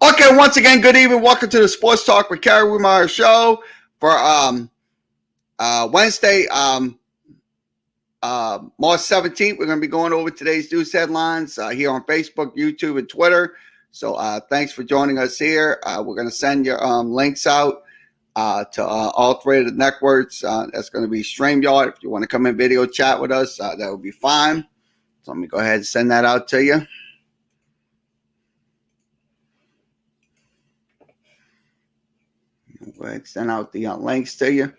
Okay, once again, good evening. Welcome to the Sports Talk with Kerry Wehmeyer show for Wednesday, March 17th. We're going to be going over today's news headlines here on Facebook, YouTube, and Twitter. So thanks for joining us here. We're going to send your links out to all three of the networks. That's going to be StreamYard. If you want to come in video chat with us, that would be fine. So let me go ahead and send that out to you. Go ahead and send out the links to you.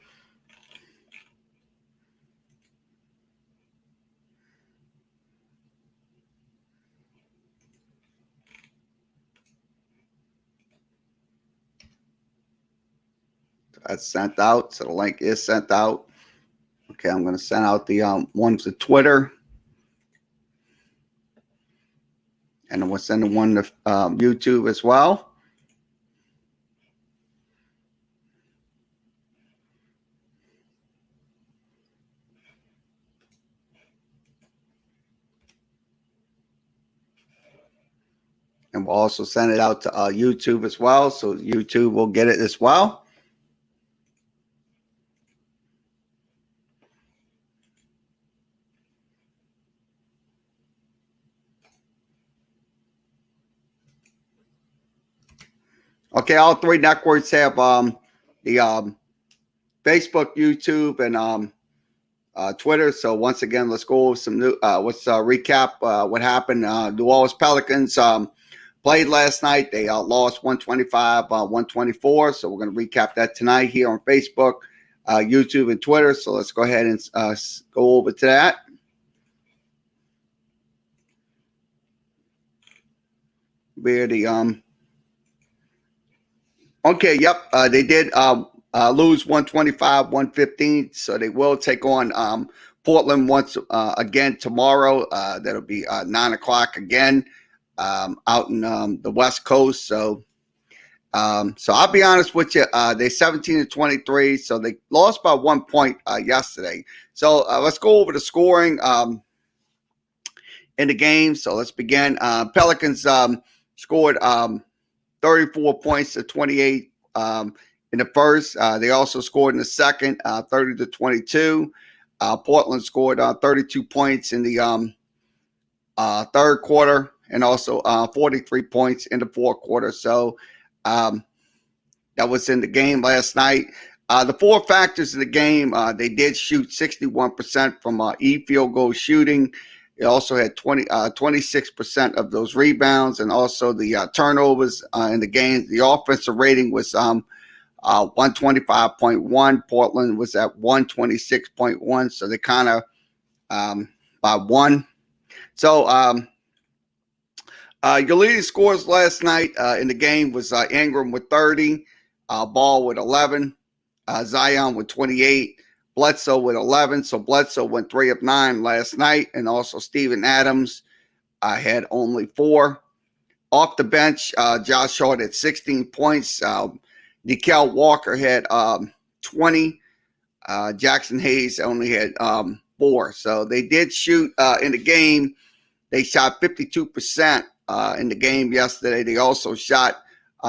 That's sent out. So the link is sent out. Okay, I'm going to send out the one to Twitter. And then we'll send the one to YouTube as well. And we'll also send it out to YouTube as well. So YouTube will get it as well. Okay, all three networks have the Facebook, YouTube, and Twitter. So once again, let's go over some new. Let's recap what happened. New Orleans Pelicans played last night. They lost 125-124. So we're going to recap that tonight here on Facebook, YouTube, and Twitter. So let's go ahead and go over to that. Where the okay, yep, they did lose 125-115. So they will take on Portland once again tomorrow. That'll be 9 o'clock again out in the West Coast. So I'll be honest with you. They 17-23. So they lost by 1 point yesterday. So let's go over the scoring in the game. So let's begin. Pelicans scored 34 points to 28 in the first. They also scored in the second, 30-22. Portland scored 32 points in the third quarter and also 43 points in the fourth quarter. So that was in the game last night. The four factors in the game, they did shoot 61% from field goal shooting. They also had 26% of those rebounds and also the turnovers in the game. The offensive rating was 125.1. Portland was at 126.1. So they kind of by one. So your leading scores last night in the game was Ingram with 30, Ball with 11, Zion with 28. Bledsoe with 11. So Bledsoe went 3 of 9 last night. And also Steven Adams had only 4. Off the bench, Josh Hart had 16 points. Nickel Walker had 20. Jackson Hayes only had 4. So they did shoot in the game. They shot 52% in the game yesterday. They also shot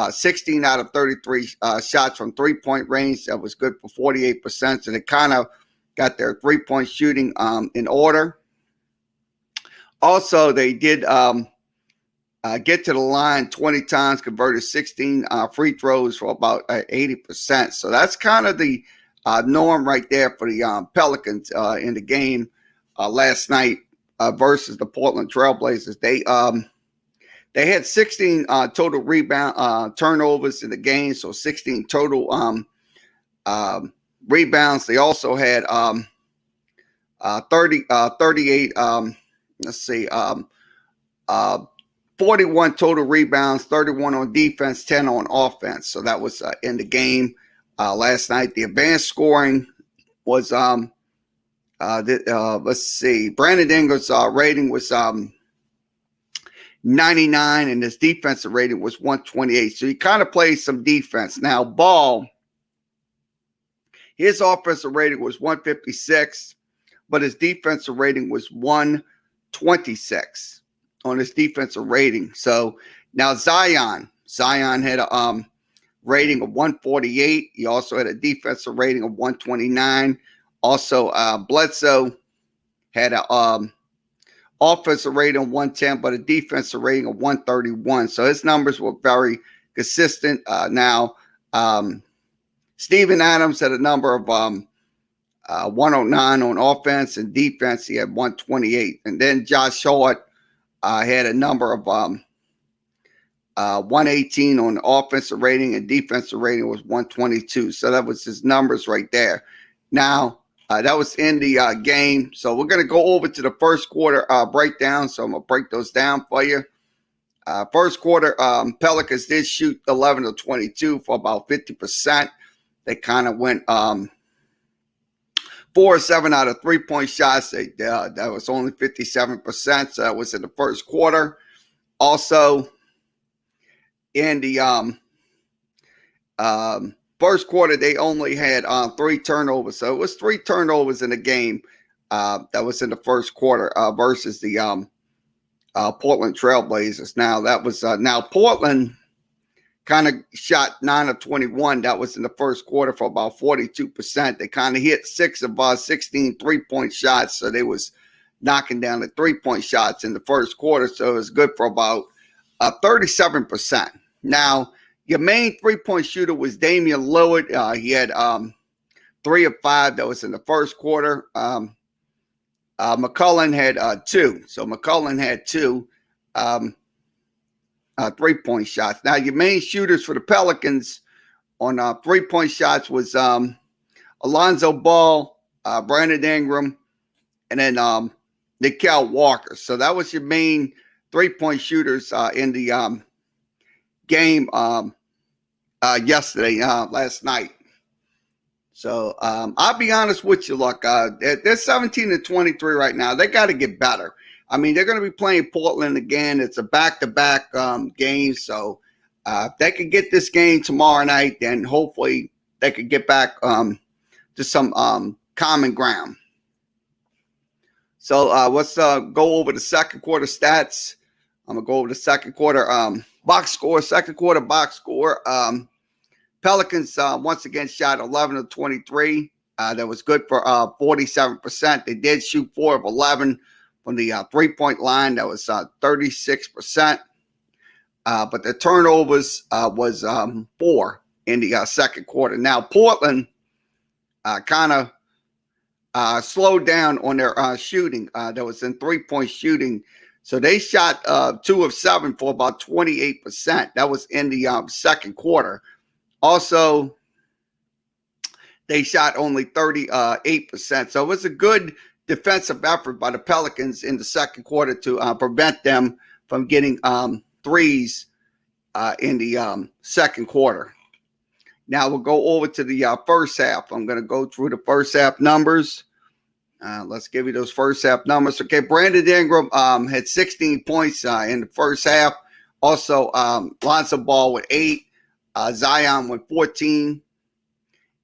16 out of 33 shots from three-point range. That was good for 48%. So they kind of got their three-point shooting in order. Also, they did get to the line 20 times, converted 16 free throws for about 80%. So that's kind of the norm right there for the Pelicans in the game last night versus the Portland Trailblazers. They had 16 total rebound turnovers in the game, so 16 total rebounds. They also had 38, 41 total rebounds, 31 on defense, 10 on offense. So that was in the game last night. The advanced scoring was, let's see, Brandon Ingram's rating was 99, and his defensive rating was 128. So he kind of plays some defense. Now, Ball, his offensive rating was 156, but his defensive rating was 126 on his defensive rating. So now Zion Zion had a rating of 148. He also had a defensive rating of 129. Also, Bledsoe had a offensive rating of 110, but a defensive rating of 131. So his numbers were very consistent. Now, Steven Adams had a number of 109 on offense, and defense he had 128. And then Josh Hart had a number of 118 on offensive rating, and defensive rating was 122. So that was his numbers right there. Now, that was in the game. So we're going to go over to the first quarter breakdown. So I'm going to break those down for you. First quarter, Pelicans did shoot 11 of 22 for about 50%. They kind of went 4 or 7 out of 3-point shots. That was only 57%. So that was in the first quarter. Also, in the first quarter, they only had 3 turnovers. So it was 3 turnovers in the game that was in the first quarter versus the Portland Trailblazers. Now, that was now Portland kind of shot 9 of 21. That was in the first quarter for about 42%. They kind of hit 6 of 16 3-point shots. So they was knocking down the 3-point shots in the first quarter. So it was good for about 37%. Now, your main 3-point shooter was Damian Lillard. He had 3 of 5. That was in the first quarter. McCullough had 2. So McCullough had 2 3-point shots. Now, your main shooters for the Pelicans on 3-point shots was Alonzo Ball, Brandon Ingram, and then Nickel Walker. So that was your main 3-point shooters in the game yesterday, last night. So I'll be honest with you, look, they're 17 and 23 right now. They got to get better. I mean, they're going to be playing Portland again. It's a back-to-back game. So if they could get this game tomorrow night, then hopefully they could get back to some common ground. So let's go over the second quarter stats. I'm going to go over the second quarter box score. Second quarter box score. Pelicans once again shot 11 of 23. That was good for 47%. They did shoot 4 of 11 from the 3-point line. That was 36%. But the turnovers was 4 in the second quarter. Now, Portland kind of slowed down on their shooting. That was in 3-point shooting. So they shot 2 of 7 for about 28%. That was in the second quarter. Also, they shot only 38%. So it was a good defensive effort by the Pelicans in the second quarter to prevent them from getting threes in the second quarter. Now we'll go over to the first half. I'm going to go through the first half numbers. Let's give you those first half numbers. Okay, Brandon Ingram had 16 points in the first half. Also, Lonzo Ball with 8. Zion with 14.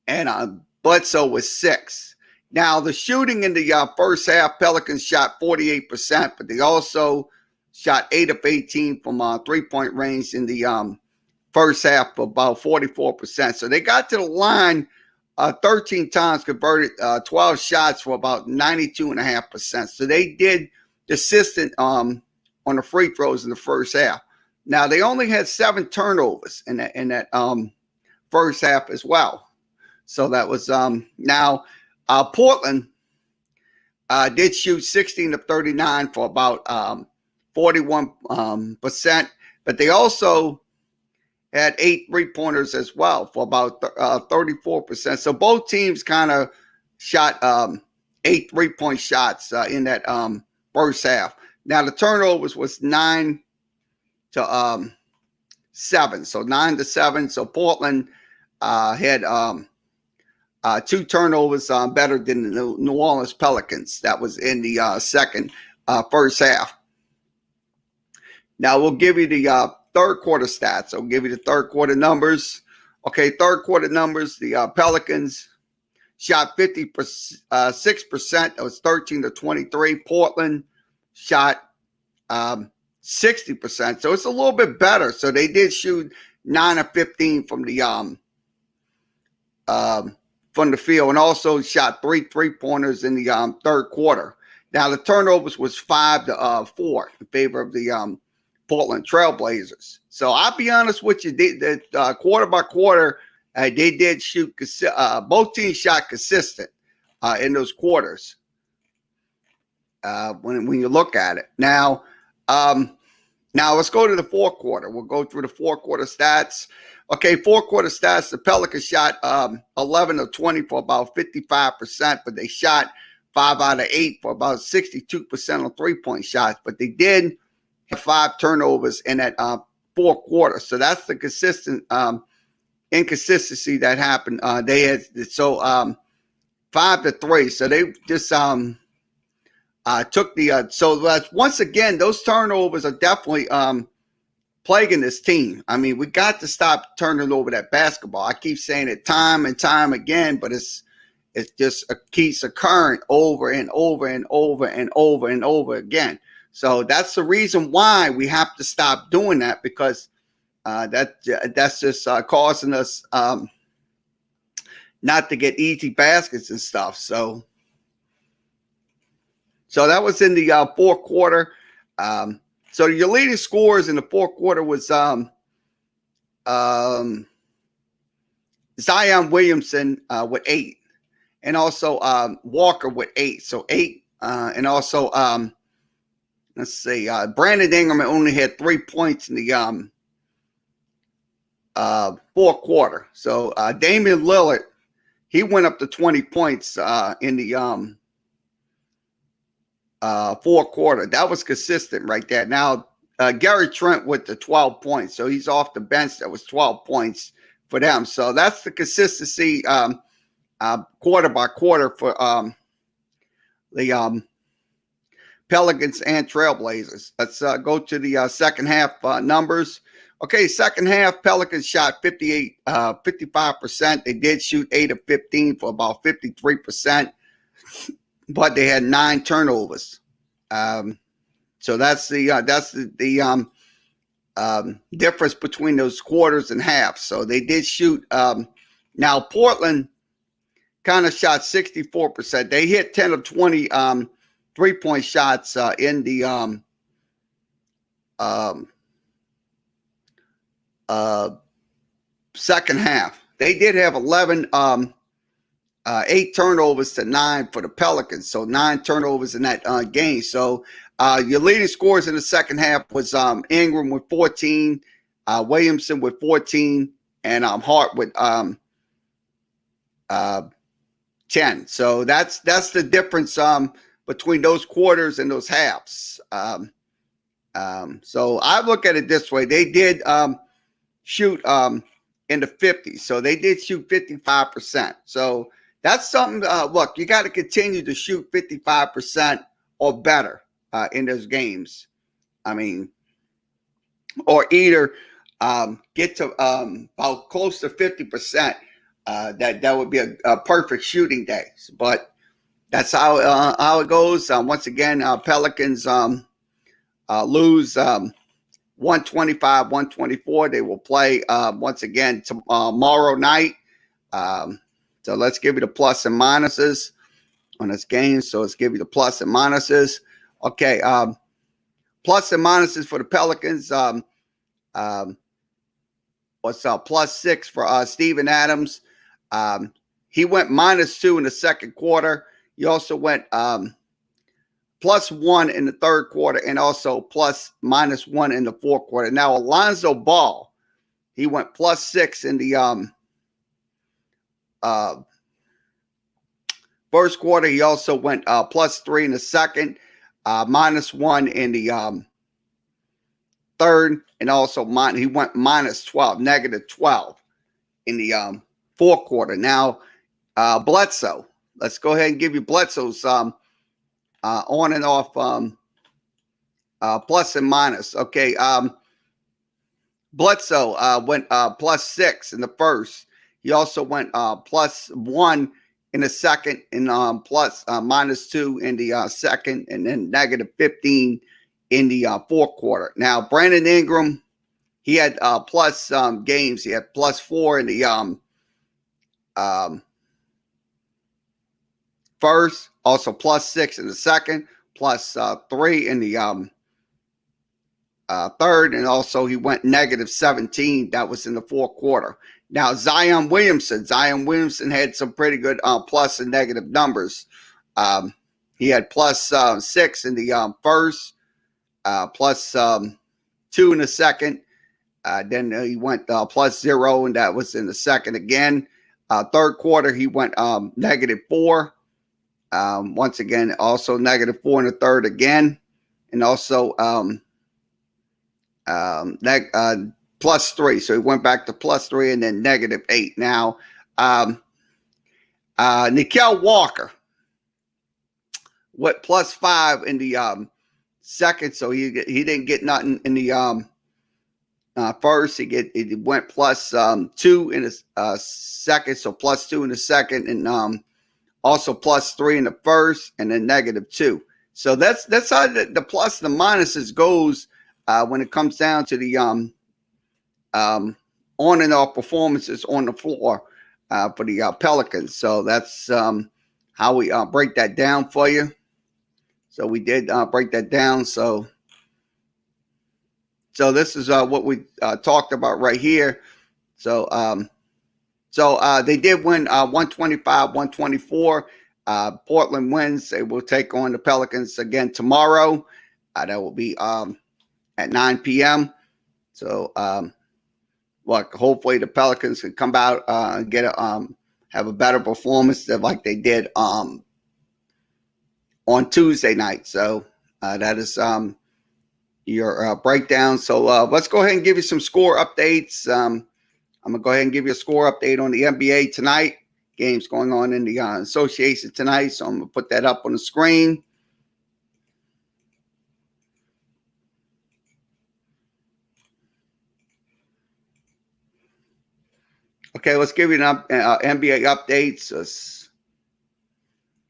And Bledsoe with 6. Now, the shooting in the first half, Pelicans shot 48%, but they also shot 8 of 18 from 3-point range in the first half, about 44%. So they got to the line 13 times, converted 12 shots for about 92.5%. So they did consistent on the free throws in the first half. Now, they only had 7 turnovers in that first half as well. So that was now Portland did shoot 16 of 39 for about 41%, but they also had 8 3-pointers as well for about 34%. So both teams kind of shot 8 3-point shots in that first half. Now the turnovers was 9 to 7, so 9 to 7. So Portland had 2 turnovers better than the New Orleans Pelicans. That was in the first half. Now we'll give you the third quarter stats. I'll give you the third quarter numbers. Okay, third quarter numbers. The Pelicans shot 56%. That was 13 to 23. Portland shot 60%. So it's a little bit better. So they did shoot 9 of 15 from the field, and also shot 3 3-pointers in the third quarter. Now the turnovers was 5-4 in favor of the Portland Trailblazers. So I'll be honest with you, quarter by quarter, they did shoot. Both teams shot consistent in those quarters. When you look at it now, let's go to the fourth quarter. We'll go through the fourth quarter stats. Okay, fourth quarter stats. The Pelicans shot 11 of 20 for about 55%, but they shot 5 out of 8 for about 62% on 3-point shots. But they did have 5 turnovers in that fourth quarter. So that's the consistent inconsistency that happened. They had 5 to 3. So they just took the so that's, once again, those turnovers are definitely plaguing this team. I mean, we got to stop turning over that basketball. I keep saying it time and time again, but it's just keeps occurring over and over and over and over and over again. So that's the reason why we have to stop doing that, because that's just causing us not to get easy baskets and stuff. So that was in the fourth quarter. So your leading scorers in the fourth quarter was Zion Williamson with 8, and also Walker with 8. So 8, and also let's see, Brandon Ingram only had 3 points in the fourth quarter. So Damian Lillard, he went up to 20 points in the fourth quarter. That was consistent right there. Now, Gary Trent with the 12 points. So he's off the bench. That was 12 points for them. So that's the consistency quarter by quarter for the Pelicans and Trailblazers. Let's go to the second half numbers. Okay, second half, Pelicans shot 55%. They did shoot 8 of 15 for about 53%. But they had 9 turnovers. So that's the difference between those quarters and halves. So they did shoot. Now Portland kind of shot 64%. They hit 10 of 20 3-point shots in the second half. They did have 8 turnovers to 9 for the Pelicans. So 9 turnovers in that game. So your leading scorers in the second half was Ingram with 14, Williamson with 14, and Hart with 10. So that's the difference between those quarters and those halves. So I look at it this way. They did shoot in the 50s. So they did shoot 55%. So that's something, look, you got to continue to shoot 55% or better in those games. I mean, or either get to about close to 50%. That would be a perfect shooting day. But that's how it goes. Once again, Pelicans lose 125-124. They will play once again tomorrow night. So let's give you the plus and minuses on this game. So let's give you the plus and minuses. Okay. Plus and minuses for the Pelicans. What's up? +6 for Steven Adams. He went -2 in the second quarter. He also went +1 in the third quarter, and also +-1 in the fourth quarter. Now, Alonzo Ball, he went +6 in the first quarter. He also went +3 in the second, -1 in the third, and also he went -12, -12 in the fourth quarter. Now, Bledsoe, let's go ahead and give you Bledsoe's on and off plus and minus. Okay, Bledsoe went +6 in the first. He also went +1 in the second, and -2 in the second, and then -15 in the fourth quarter. Now, Brandon Ingram, he had plus games. He had +4 in the first, also +6 in the second, +3 in the third, and also he went -17. That was in the fourth quarter. Now, Zion Williamson had some pretty good plus and negative numbers. He had +6 in the first, +2 in the second. Then he went +0, and that was in the second again. Third quarter, he went -4. Once again, also -4 in the third again, and also +3. So he went back to +3 and then -8. Now, Nickel Walker went +5 in the second, so he didn't get nothing in the first. He went +2 in the second, so +2 in the second, and also +3 in the first, and then -2. So that's how the plus and the minuses goes when it comes down to the on and off performances on the floor for the Pelicans. So that's how we break that down for you. So we did break that down. So this is what we talked about right here. So they did win 125-124. Portland wins. They will take on the Pelicans again tomorrow. That will be at 9 p.m. So, hopefully the Pelicans can come out and get have a better performance like they did on Tuesday night. So that is your breakdown. So let's go ahead and give you some score updates. I'm gonna go ahead and give you a score update on the NBA tonight. Games going on in the association tonight. So I'm gonna put that up on the screen. Okay, let's give you an NBA updates. Let's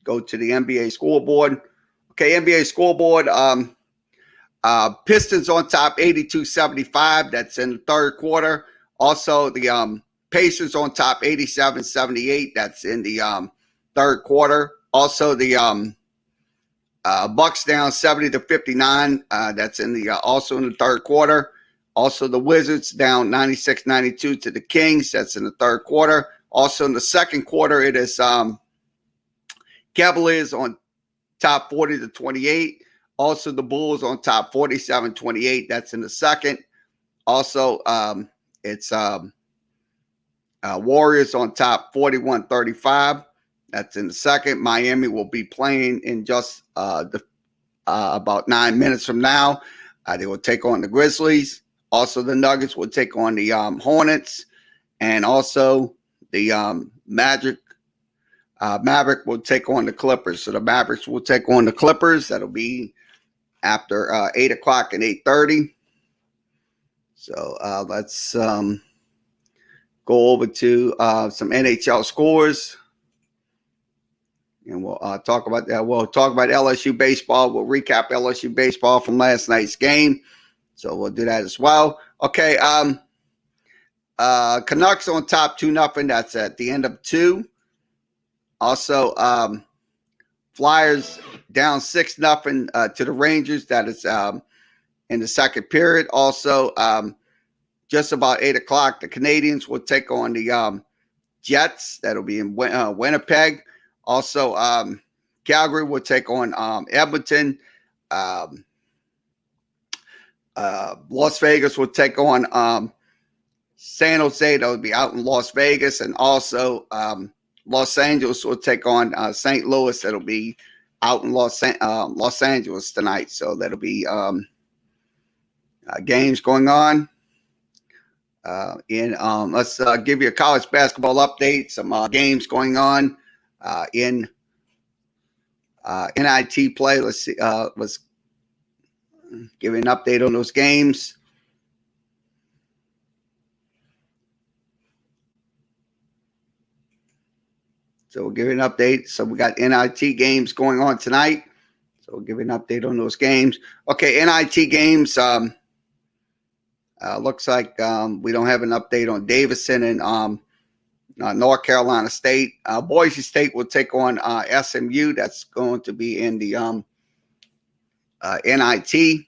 go to the NBA scoreboard. Okay, NBA scoreboard. Pistons on top, 82-75. That's in the third quarter. Also, the Pacers on top, 87-78. That's in the third quarter. Also, the Bucks down 70-59. That's in the also in the third quarter. Also, the Wizards down 96-92 to the Kings. That's in the third quarter. Also, in the second quarter, it is Cavaliers on top 40-28. Also, the Bulls on top 47-28. That's in the second. Also, it's Warriors on top 41-35. That's in the second. Miami will be playing in just about 9 minutes from now. They will take on the Grizzlies. Also, the Nuggets will take on the Hornets, and also the Maverick will take on the Clippers. So the Mavericks will take on the Clippers. That'll be after 8 o'clock and 8:30. So let's go over to some NHL scores, and we'll talk about that. We'll talk about LSU baseball. We'll recap LSU baseball from last night's game. So we'll do that as well. Okay. Canucks on top 2-0. That's at the end of 2. Also, Flyers down 6-0 to the Rangers. That is in the second period. Also, just about 8 o'clock, the Canadians will take on the Jets. That'll be in Winnipeg. Also, Calgary will take on Edmonton. Las Vegas will take on San Jose. That would be out in Las Vegas. And also Los Angeles will take on St. Louis. That'll be out in Los Angeles tonight. So that'll be games going on. Let's give you a college basketball update. Some games going on in NIT play. Let's see. Let's give you an update on those games. So we'll give you an update. So we got NIT games going on tonight. So we'll give you an update on those games. Okay, NIT games. Looks like we don't have an update on Davidson and North Carolina State. Boise State will take on SMU. That's going to be in the NIT.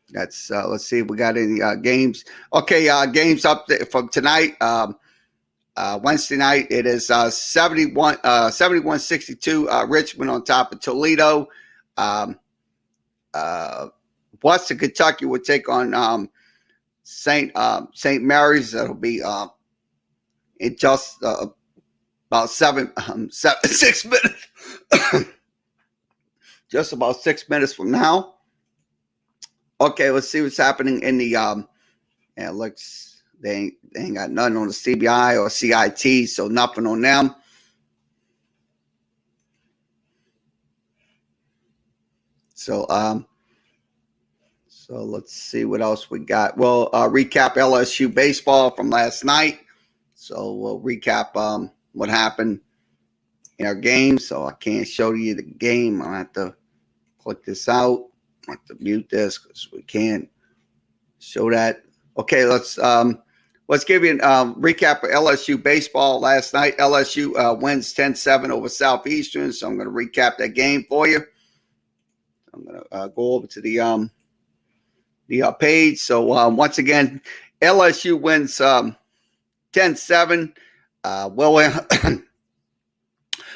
That's let's see if we got any games. Okay, games up from tonight. Wednesday night, it is 71-62. Richmond on top of Toledo. Western Kentucky will take on St. Mary's. That'll be in just about 6 minutes. Just about 6 minutes from now. Okay, let's see what's happening in the it looks they ain't got nothing on the CBI or CIT, so nothing on them. So so let's see what else we got. We'll recap LSU baseball from last night. So we'll recap what happened in our game. So I can't show you the game. I'll have to click this out. I have to mute this because we can't show that. Okay, let's give you a recap of LSU baseball last night. LSU wins 10-7 over Southeastern. So I'm going to recap that game for you. I'm going to go over to the page. So once again, LSU wins 10-7.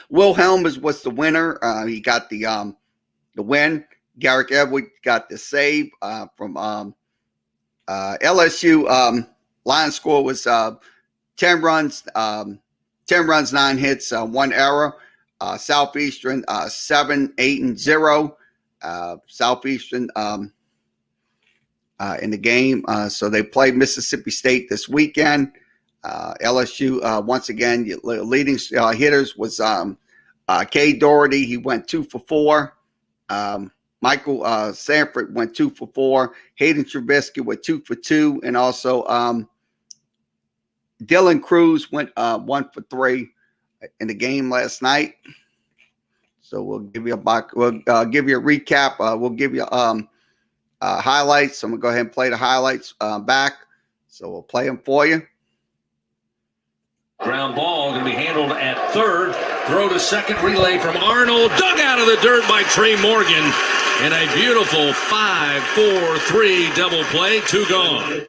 Will Helmers was the winner. He got the win. Garrick Edwards got the save from LSU. Line score was 10 runs, 9 hits, 1 error. Southeastern 7-8-0. Southeastern in the game. So they played Mississippi State this weekend. LSU once again leading hitters was K. Doherty. He went 2 for 4. Michael Sanford went 2 for 4. Hayden Trubisky went 2 for 2, and also Dylan Cruz went 1 for 3 in the game last night. So we'll give you a give you a recap. We'll give you highlights. So I'm gonna go ahead and play the highlights back. So we'll play them for you. Ground ball going to be handled at third. Throw to second, relay from Arnold. Dug out of the dirt by Trey Morgan. And a beautiful 5-4-3 double play. 2 gone.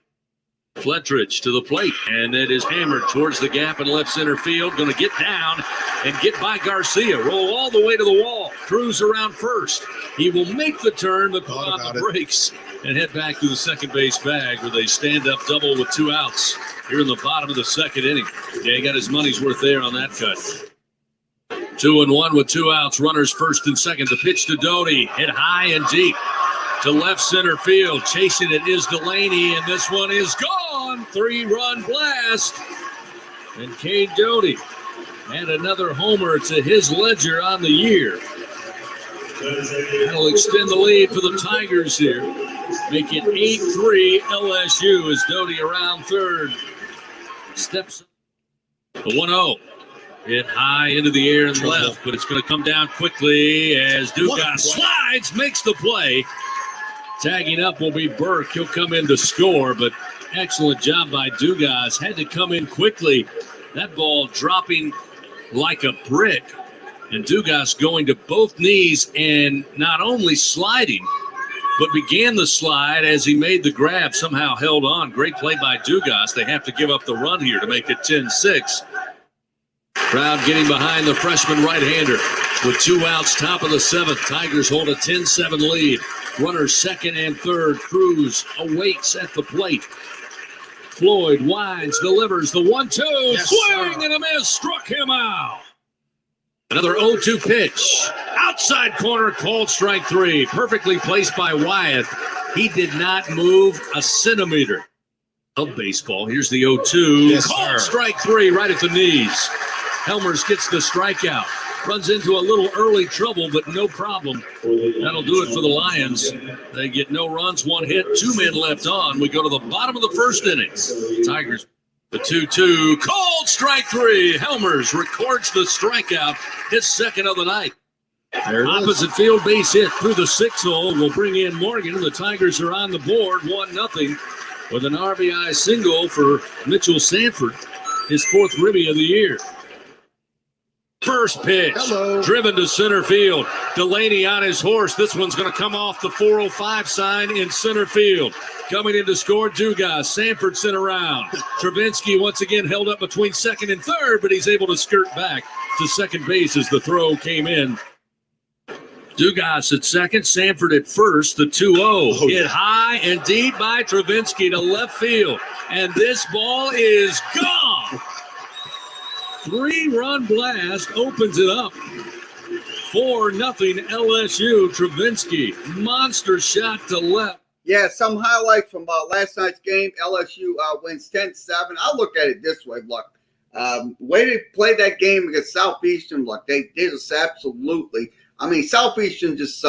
Fletridge to the plate. And it is hammered towards the gap in left center field. Going to get down and get by Garcia. Roll all the way to the wall. Cruise around first. He will make the turn, but pull on the brakes and head back to the second base bag where they stand up double with 2 outs. Here in the bottom of the second inning. Yeah, he got his money's worth there on that cut. 2-1 with 2 outs. Runners first and second. The pitch to Doty. Hit high and deep to left center field. Chasing it is Delaney, and this one is gone. 3-run blast. And Cade Doty had another homer to his ledger on the year. That'll extend the lead for the Tigers here. Make it 8-3 LSU as Doty around third. Steps the 1-0. Hit high into the air and left, but it's going to come down quickly as Dugas slides, makes the play. Tagging up will be Burke. He'll come in to score, but excellent job by Dugas. Had to come in quickly. That ball dropping like a brick. And Dugas going to both knees and not only sliding, but began the slide as he made the grab, somehow held on. Great play by Dugas. They have to give up the run here to make it 10-6. Crowd getting behind the freshman right-hander. With 2 outs, top of the 7th. Tigers hold a 10-7 lead. Runners second and third. Cruz awaits at the plate. Floyd winds, delivers the 1-2. Yes, swing and a miss. Struck him out. Another 0-2 pitch. Outside corner, called strike 3. Perfectly placed by Wyeth. He did not move a centimeter of baseball. Here's the 0-2. Yes, called strike 3 right at the knees. Helmers gets the strikeout. Runs into a little early trouble, but no problem. That'll do it for the Lions. They get no runs, 1 hit, 2 men left on. We go to the bottom of the first inning. Tigers. The 2-2, called strike 3. Helmers records the strikeout, his second of the night. There it is. Opposite field base hit through the 6-hole will bring in Morgan. The Tigers are on the board 1-0 with an RBI single for Mitchell Sanford, his 4th ribby of the year. First pitch, driven to center field. Delaney on his horse. This one's going to come off the 405 sign in center field. Coming in to score, Dugas. Sanford sent around. Travinsky once again held up between second and third, but he's able to skirt back to second base as the throw came in. Dugas at second, Sanford at first, the 2-0. Hit high and deep by Travinsky to left field. And this ball is gone. 3-run blast opens it up. 4-0 LSU. Travinsky, monster shot to left. Yeah, some highlights from last night's game. LSU wins 10-7. I look at it this way. Look, way they played that game against Southeastern. Look, they did us absolutely. I mean, Southeastern just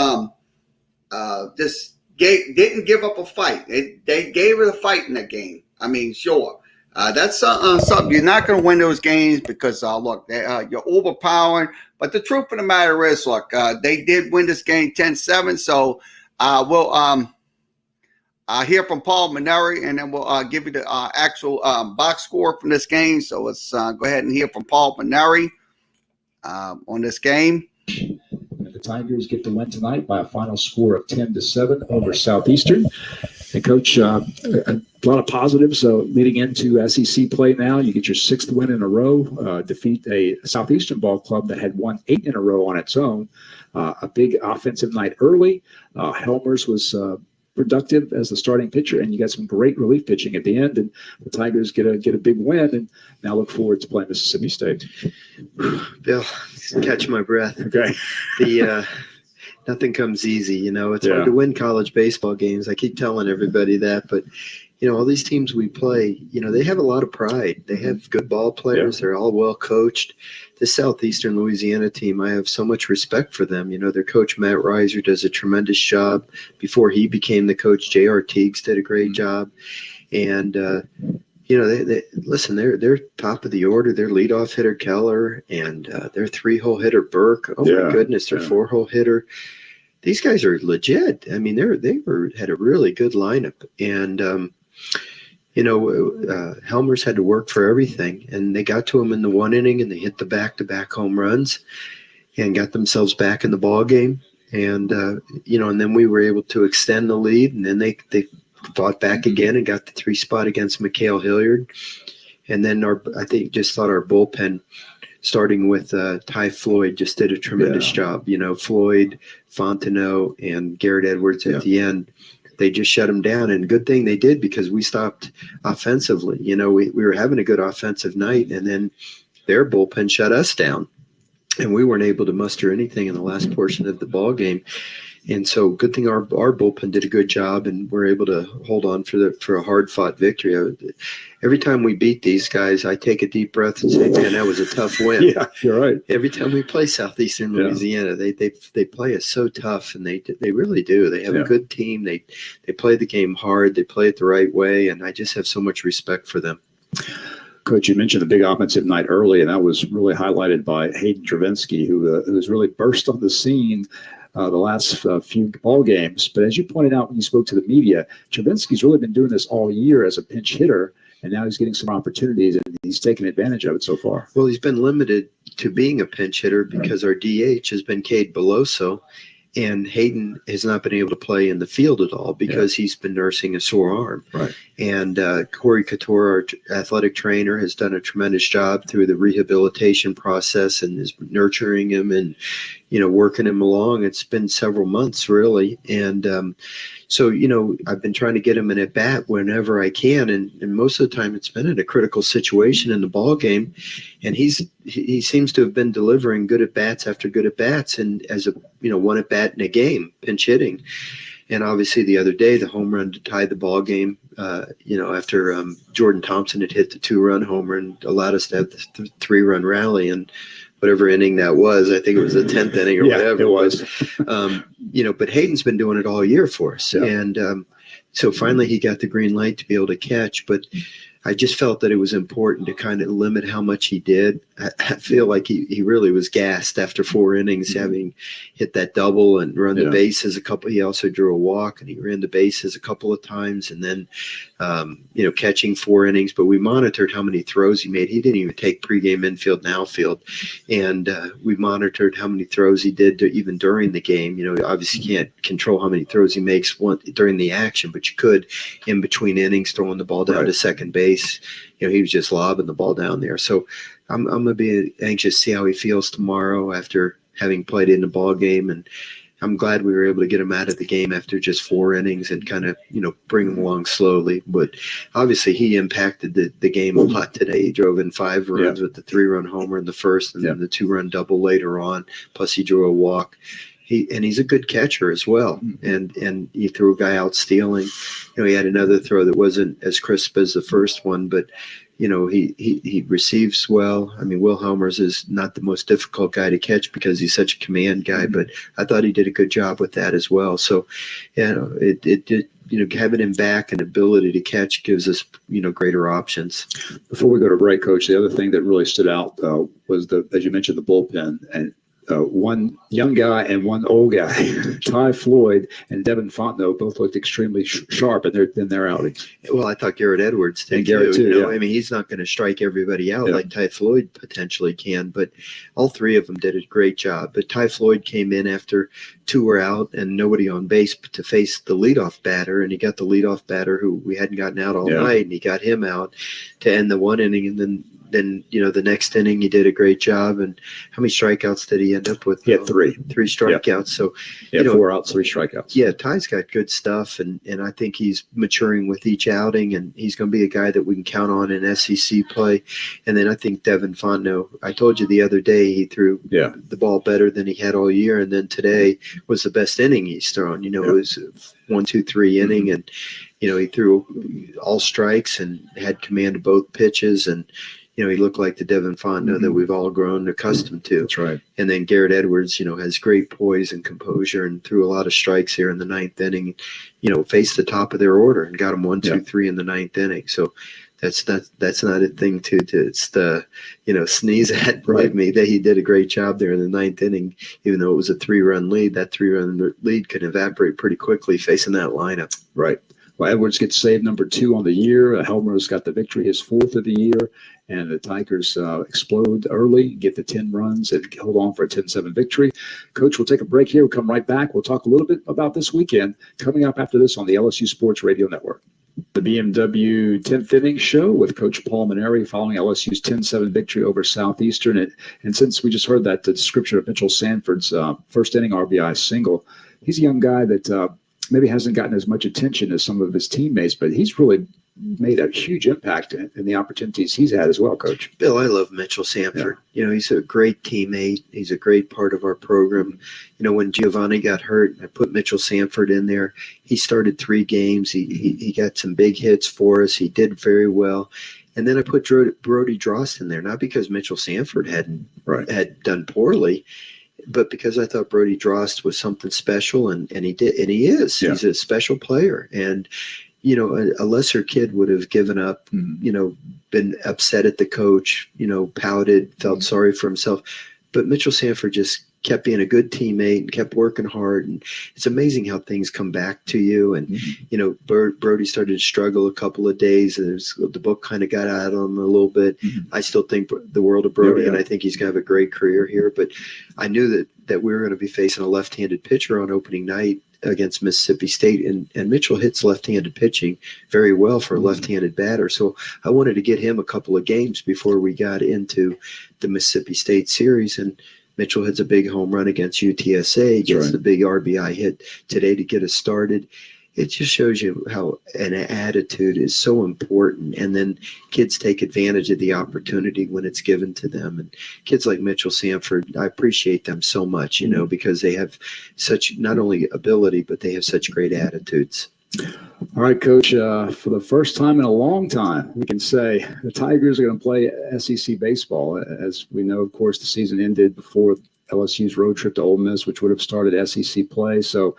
didn't give up a fight. They gave it a fight in that game. I mean, sure. That's something. You're not going to win those games because, look, you're overpowering. But the truth of the matter is, look, they did win this game 10-7. So we'll hear from Paul Maneri, and then we'll give you the actual box score from this game. So let's go ahead and hear from Paul Maneri on this game. The Tigers get the win tonight by a final score of 10-7 over Southeastern. And Coach, a lot of positives leading into SEC play now. You get your 6th win in a row, defeat a Southeastern ball club that had won 8 in a row on its own. A big offensive night early. Helmers was productive as the starting pitcher, and you got some great relief pitching at the end. And the Tigers get a big win, and now look forward to playing Mississippi State. Bill, catch my breath. Okay. Nothing comes easy, It's hard to win college baseball games. I keep telling everybody that, but all these teams we play, they have a lot of pride. They have good ball players. They're all well coached. The Southeastern Louisiana team, I have so much respect for them. Their coach, Matt Reiser, does a tremendous job. Before he became the coach, J.R. Teagues did a great job. And, they listen, they're top of the order. Their leadoff hitter, Keller, and their 3-hole hitter, Burke. Oh, my goodness, their 4-hole hitter. These guys are legit. I mean, they had a really good lineup. And, Helmers had to work for everything, and they got to him in the 1 inning, and they hit the back-to-back home runs and got themselves back in the ball game. And, and then we were able to extend the lead, and then they fought back again and got the 3 spot against McHale Hilliard. And then our bullpen, starting with Ty Floyd, just did a tremendous job. Floyd, Fontenot, and Garrett Edwards at the end. They just shut them down, and good thing they did because we stopped offensively. We were having a good offensive night, and then their bullpen shut us down, and we weren't able to muster anything in the last portion of the ball game. And so, good thing our bullpen did a good job, and we're able to hold on for a hard fought victory. Every time we beat these guys, I take a deep breath and say, "Man, that was a tough win." Yeah, you're right. Every time we play Southeastern Louisiana, they play us so tough, and they really do. They have a good team. They play the game hard. They play it the right way, and I just have so much respect for them. Coach, you mentioned the big offensive night early, and that was really highlighted by Hayden Travinsky, who has really burst on the scene the last few ball games. But as you pointed out when you spoke to the media, Travinsky's really been doing this all year as a pinch hitter, and now he's getting some opportunities, and he's taken advantage of it so far. Well, he's been limited to being a pinch hitter because our DH has been Cade Beloso, and Hayden has not been able to play in the field at all because he's been nursing a sore arm. Right. And Corey Couture, our athletic trainer, has done a tremendous job through the rehabilitation process and is nurturing him and, working him along. It's been several months, really. And so, I've been trying to get him an at-bat whenever I can. And most of the time it's been in a critical situation in the ball game. And he seems to have been delivering good at-bats after good at-bats, and as a, one at-bat in a game, pinch hitting. And obviously the other day, the home run to tie the ball game, after Jordan Thompson had hit the 2-run homer and allowed us to have the 3-run rally. And whatever inning that was, I think it was the 10th inning or whatever it was. But Hayden's been doing it all year for us. Yeah. And so finally he got the green light to be able to catch. But I just felt that it was important to kind of limit how much he did. I feel like he really was gassed after 4 innings, having hit that double and run the bases a couple. He also drew a walk, and he ran the bases a couple of times, and then catching 4 innings. But we monitored how many throws he made. He didn't even take pregame infield and outfield, and we monitored how many throws he did even during the game. Obviously you can't control how many throws he makes during the action, but you could in between innings, throwing the ball down to second base. He was just lobbing the ball down there. So I'm going to be anxious to see how he feels tomorrow after having played in the ball game. And I'm glad we were able to get him out of the game after just 4 innings and kind of, bring him along slowly. But obviously he impacted the game a lot today. He drove in 5 runs with the 3-run homer in the first and then the 2-run double later on. Plus he drew a walk. He's a good catcher as well, and he threw a guy out stealing. He had another throw that wasn't as crisp as the first one, but he receives well. I mean, Will Helmers is not the most difficult guy to catch because he's such a command guy, but I thought he did a good job with that as well. So, having him back and ability to catch gives us greater options. Before we go to break, Coach, the other thing that really stood out was as you mentioned, the bullpen. And one young guy and one old guy, Ty Floyd and Devin Fontenot, both looked extremely sharp in their outings. Well, I thought Garrett Edwards did too. I mean, he's not going to strike everybody out like Ty Floyd potentially can, but all 3 of them did a great job. But Ty Floyd came in after 2 were out and nobody on base to face the leadoff batter, and he got the leadoff batter who we hadn't gotten out all night, and he got him out to end the 1 inning, and then the next inning he did a great job. And how many strikeouts did he end up with? He had 3 strikeouts. So 4 outs, 3 strikeouts. Yeah, Ty's got good stuff, and I think he's maturing with each outing, and he's going to be a guy that we can count on in SEC play. And then I think Devin Fontenot, I told you the other day he threw the ball better than he had all year, and then today was the best inning he's thrown. It was 1, 2, 3 inning, and he threw all strikes and had command of both pitches, and he looked like the Devin Fontenot that we've all grown accustomed to. That's right. And then Garrett Edwards, has great poise and composure and threw a lot of strikes here in the 9th inning, faced the top of their order and got them 1, 2, 3 in the 9th inning. So that's not a thing to sneeze at. Believe me, that he did a great job there in the 9th inning, even though it was a 3-run lead. That 3-run lead could evaporate pretty quickly facing that lineup. Right. Well, Edwards gets save number 2 on the year. Helmer's got the victory, his 4th of the year. And the Tigers explode early, get the 10 runs, and hold on for a 10-7 victory. Coach, we'll take a break here. We'll come right back. We'll talk a little bit about this weekend coming up after this on the LSU Sports Radio Network. The BMW 10th inning show with Coach Paul Maneri following LSU's 10-7 victory over Southeastern. And since we just heard that the description of Mitchell Sanford's first inning RBI single, he's a young guy that maybe hasn't gotten as much attention as some of his teammates, but he's really made a huge impact in the opportunities he's had as well, Coach. Bill, I love Mitchell Sanford. He's a great teammate. He's a great part of our program. When Giovanni got hurt, I put Mitchell Sanford in there. He started 3 games. He got some big hits for us. He did very well. And then I put Brody Drost in there, not because Mitchell Sanford had done poorly, but because I thought Brody Drost was something special, and he did, and he is. Yeah. He's a special player. And a lesser kid would have given up, been upset at the coach, pouted, felt sorry for himself. But Mitchell Sanford just kept being a good teammate and kept working hard. And it's amazing how things come back to you. And, Brody started to struggle a couple of days, and the book kind of got out on him a little bit. I still think the world of Brody, and I think he's going to have a great career here. But I knew that we were going to be facing a left-handed pitcher on opening night against Mississippi State, and Mitchell hits left-handed pitching very well for a left-handed batter. So I wanted to get him a couple of games before we got into the Mississippi State series, and Mitchell hits a big home run against UTSA, gets the big RBI hit today to get us started. It just shows you how an attitude is so important. And then kids take advantage of the opportunity when it's given to them. And kids like Mitchell Sanford, I appreciate them so much, because they have such not only ability, but they have such great attitudes. All right, Coach, for the first time in a long time, we can say the Tigers are going to play SEC baseball. As we know, of course, the season ended before LSU's road trip to Ole Miss, which would have started SEC play. So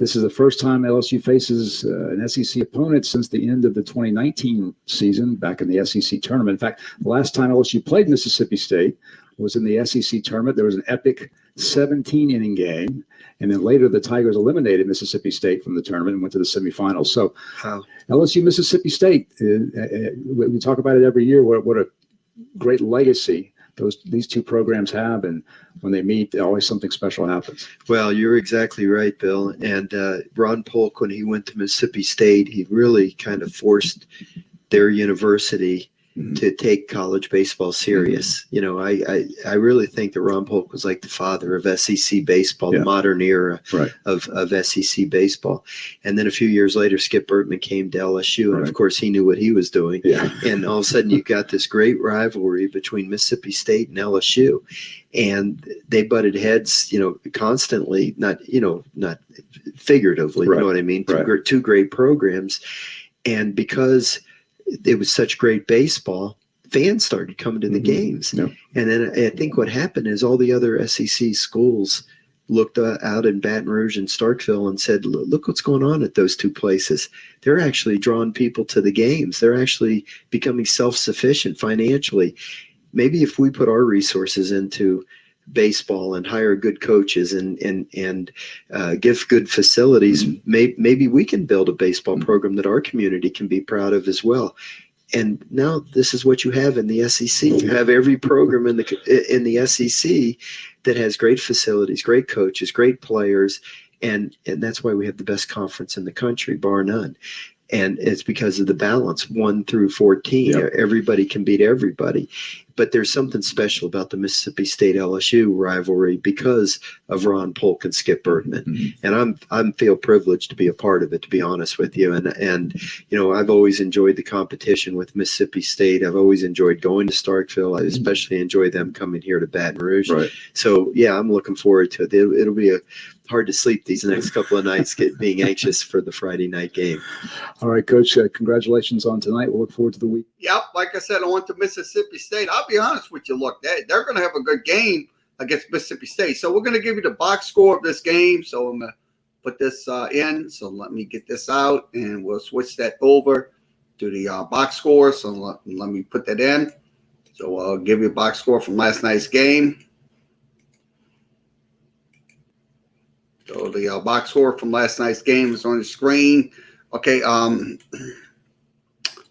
This is the first time LSU faces an SEC opponent since the end of the 2019 season back in the SEC tournament. In fact, the last time LSU played Mississippi State was in the SEC tournament. There was an epic 17-inning game. And then later, the Tigers eliminated Mississippi State from the tournament and went to the semifinals. So LSU, Mississippi State, we talk about it every year. What a great legacy these two programs have. And when they meet, always something special happens. Well, you're exactly right, Bill. And Ron Polk, when he went to Mississippi State, he really kind of forced their university to take college baseball serious. You know, I really think that Ron Polk was like the father of SEC baseball, the modern era of SEC baseball. And then a few years later, Skip Bertman came to LSU, and of course he knew what he was doing. And all of a sudden you got this great rivalry between Mississippi State and LSU. And they butted heads, you know, constantly, not figuratively, you know what I mean? Two great programs. And because it was such great baseball, fans started coming to the games. And then I think what happened is all the other SEC schools looked out in Baton Rouge and Starkville and said, look what's going on at those two places. They're actually drawing people to the games. They're actually becoming self-sufficient financially. Maybe if we put our resources into baseball and hire good coaches and give good facilities, maybe we can build a baseball program that our community can be proud of as well. And now this is what you have in the SEC. You have every program in the SEC that has great facilities, great coaches, great players, and that's why we have the best conference in the country, bar none. And it's because of the balance, 1 through 14. Everybody can beat everybody. But there's something special about the Mississippi State LSU rivalry because of Ron Polk and Skip Bertman. And I feel privileged to be a part of it, to be honest with you. And you know, I've always enjoyed the competition with Mississippi State. I've always enjoyed going to Starkville. I especially enjoy them coming here to Baton Rouge. So yeah, I'm looking forward to it. It'll be hard to sleep these next couple of nights, being anxious for the Friday night game. All right, Coach, congratulations on tonight. We'll look forward to the week. Yep, like I said, I went to Mississippi State. I'll be honest with you. Look, they're going to have a good game against Mississippi State. So we're going to give you the box score of this game. So I'm going to put this in. So let me get this out, and we'll switch that over to the box score. So let me put that in. So I'll give you a box score from last night's game. So the box score from last night's game is on the screen. Okay,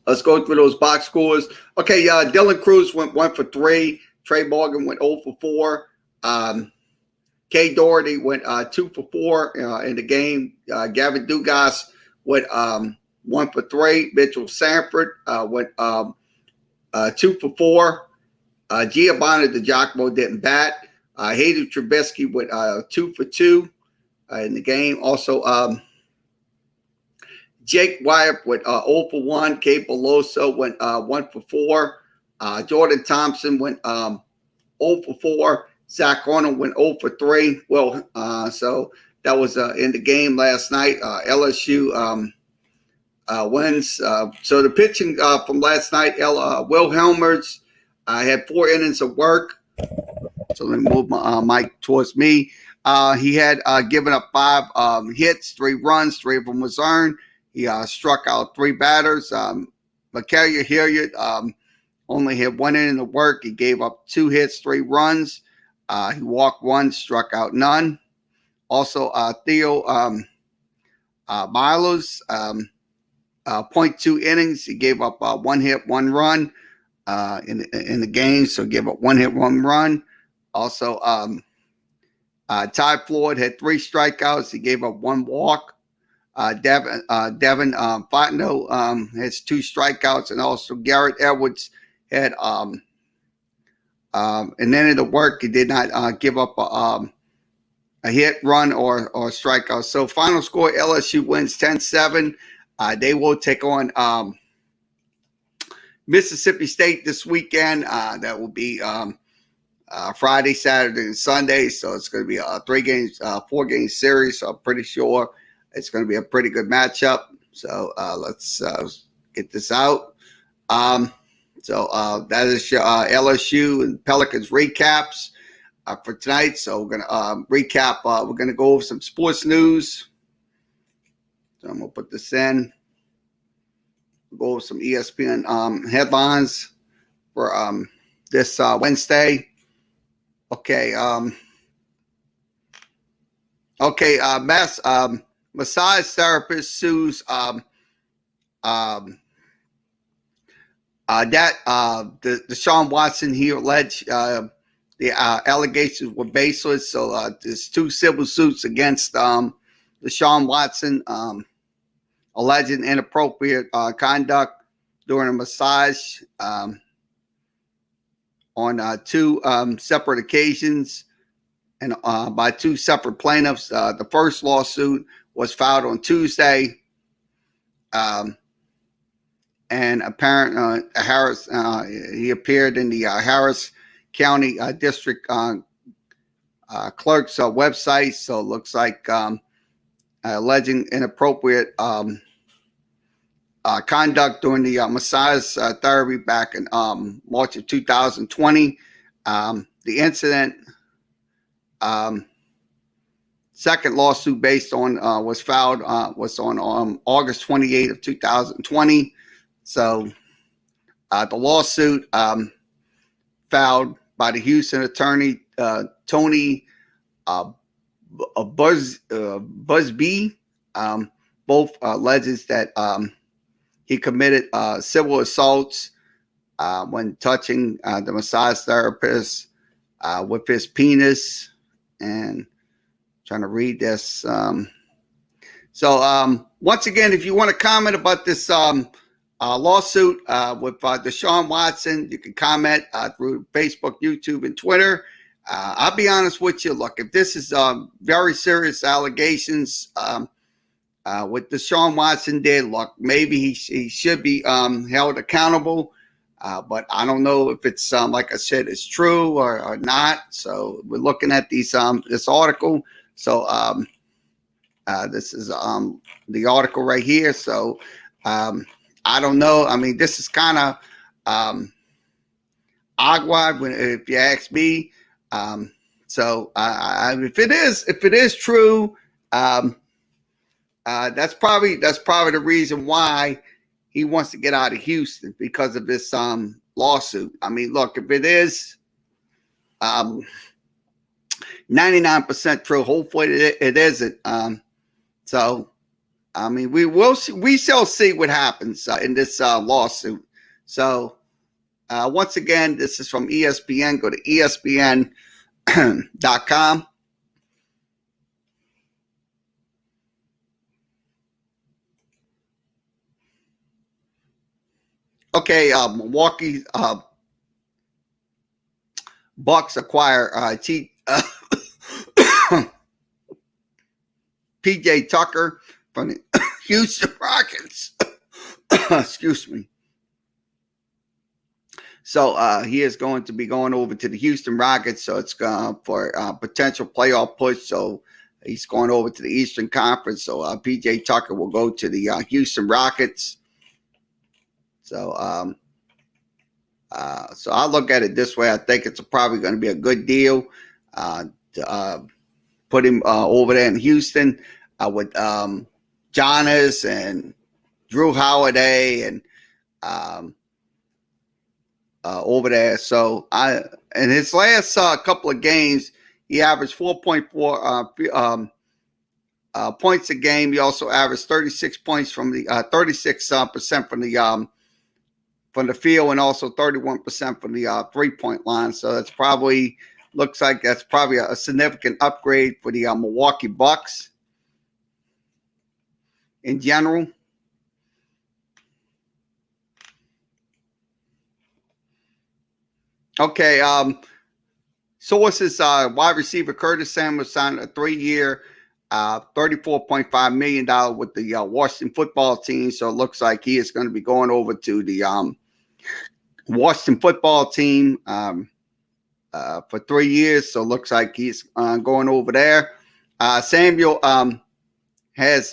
let's go through those box scores. Okay, Dylan Cruz went 1 for 3. Trey Morgan went 0 for 4. Kay Doherty went 2 for 4 in the game. Gavin Dugas went 1 for 3. Mitchell Sanford went 2 for 4. Giovanni DiGiacomo didn't bat. Hayden Trubisky went 2 for 2 in the game. Also, Jake Wyatt went 0 for 1. Kate Beloso went 1 for 4. Jordan Thompson went 0 for 4. Zach Arnold went 0 for 3. Well, so that was in the game last night. LSU wins. So the pitching from last night, Will Helmers had 4 innings of work. So let me move my mic towards me. He had given up 5 hits, 3 runs, 3 of them was earned. He struck out 3 batters. Micaiah Hilliard only had 1 inning of work. He gave up 2 hits, 3 runs. He walked 1, struck out none. Also, Theo Milos, 0.2 innings. He gave up 1 hit, 1 run in the game. So gave up 1 hit, 1 run. Also, Ty Floyd had 3 strikeouts. He gave up 1 walk. Devin Fontenot has 2 strikeouts, and also Garrett Edwards had an end of the work. He did not give up a hit, run, or strikeout. So final score: LSU wins 10-7. They will take on Mississippi State this weekend. That will be Friday, Saturday, and Sunday. So it's going to be a 4-game series. So I'm pretty sure it's going to be a pretty good matchup. So let's get this out. So that is your LSU and Pelicans recaps for tonight. So we're going to recap. We're going to go over some sports news. So I'm gonna put this in. Go over some ESPN headlines for this Wednesday. Okay. Massage therapist sues the Deshaun Watson, he alleged the allegations were baseless. So there's 2 civil suits against Deshaun Watson, alleged inappropriate conduct during a massage on 2 separate occasions and by 2 separate plaintiffs. The first lawsuit was filed on Tuesday. And apparently Harris, he appeared in the Harris County District Clerk's website. So it looks like alleging inappropriate conduct during the massage therapy back in March of 2020. The incident, second lawsuit based on was filed was on August 28th of 2020. So the lawsuit filed by the Houston attorney Tony Busby both alleges that he committed civil assaults when touching the massage therapist with his penis. And trying to read this. So once again, if you want to comment about this lawsuit with Deshaun Watson, you can comment through Facebook, YouTube, and Twitter. I'll be honest with you. Look, if this is very serious allegations what Deshaun Watson did, look, maybe he should be held accountable. But I don't know if it's like I said, it's true or not. So we're looking at these this article. So this is the article right here. So I don't know. I mean, this is kind of agua, if you ask me. So if it is true, that's probably the reason why he wants to get out of Houston, because of this lawsuit. I mean, look, if it is 99% true, hopefully it isn't. So, I mean, we shall see what happens in this lawsuit. So, once again, this is from ESPN. Go to ESPN.com. Okay, Milwaukee Bucks acquire PJ Tucker from the Houston Rockets. Excuse me. So he is going to be going over to the Houston Rockets. So it's for a potential playoff push. So he's going over to the Eastern Conference. So PJ Tucker will go to the Houston Rockets. So so I look at it this way. I think it's probably going to be a good deal to put him over there in Houston with Giannis and Drew Holiday and over there. So in his last couple of games, he averaged 4.4 points a game. He also averaged 36 points from the 36% from the field, and also 31% from the 3-point line. So that's probably looks like that's probably a significant upgrade for the Milwaukee Bucks in general. Okay, sources, wide receiver Curtis Samuel signed a 3-year, $34.5 million with the Washington football team. So it looks like he is going to be going over to the Washington football team for 3 years. So it looks like he's going over there. Samuel has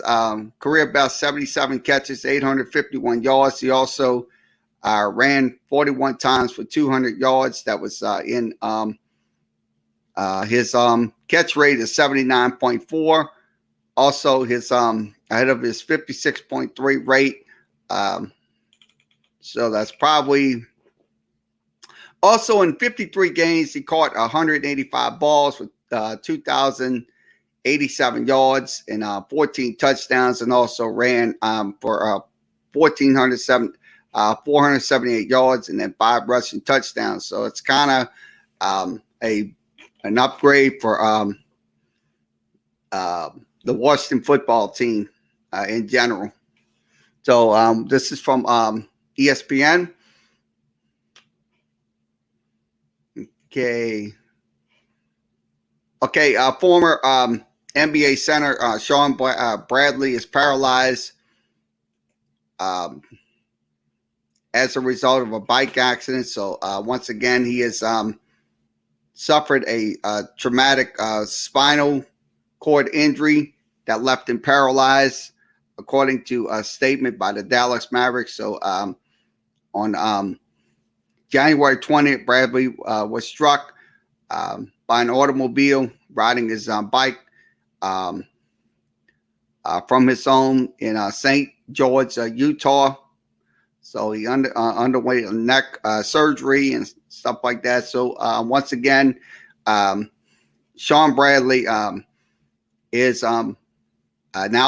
career best 77 catches, 851 yards. He also ran 41 times for 200 yards. That was in his catch rate is 79.4. Also, his ahead of his 56.3 rate. So that's probably also in 53 games, he caught 185 balls with 2,087 yards and 14 touchdowns, and also ran for 478 yards and then 5 rushing touchdowns. So it's kind of an upgrade for the Washington football team in general. So this is from ESPN. Okay. Former NBA center Sean Bradley is paralyzed as a result of a bike accident. So once again, he has suffered a traumatic spinal cord injury that left him paralyzed, according to a statement by the Dallas Mavericks. So on January 20th, Bradley was struck by an automobile riding his bike from his home in St. George, Utah. So he underwent a neck surgery and stuff like that. So once again, Sean Bradley is now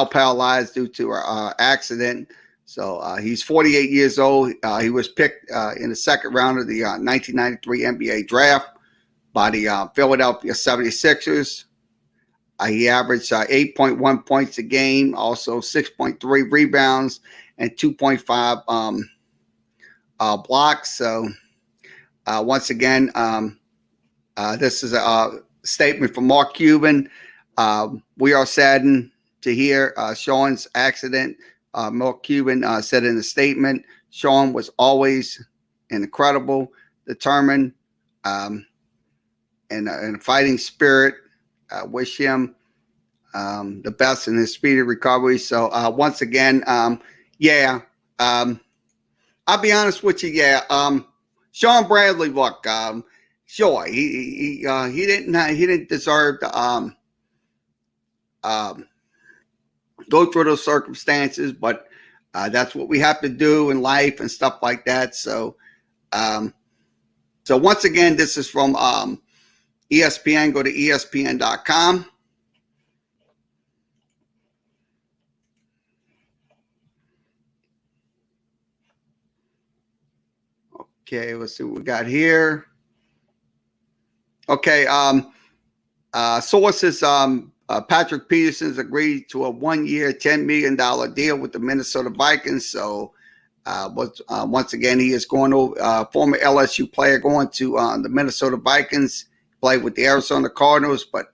paralyzed due to an accident. So he's 48 years old. He was picked in the second round of the 1993 NBA draft by the Philadelphia 76ers. He averaged 8.1 points a game, also 6.3 rebounds and 2.5 blocks. So once again, this is a statement from Mark Cuban. We are saddened to hear Sean's accident. Mark Cuban said in a statement, Sean was always an incredible, determined, and a fighting spirit. Wish him the best in his speedy recovery. So once again, I'll be honest with you. Sean Bradley, look, sure, he didn't deserve to go through those circumstances, but that's what we have to do in life and stuff like that. So, so once again, this is from ESPN. Go to ESPN.com. Okay, let's see what we got here. Okay, sources, Patrick Peterson's agreed to a 1-year, $10 million deal with the Minnesota Vikings. So, once again, he is going to former LSU player going to the Minnesota Vikings, played with the Arizona Cardinals, but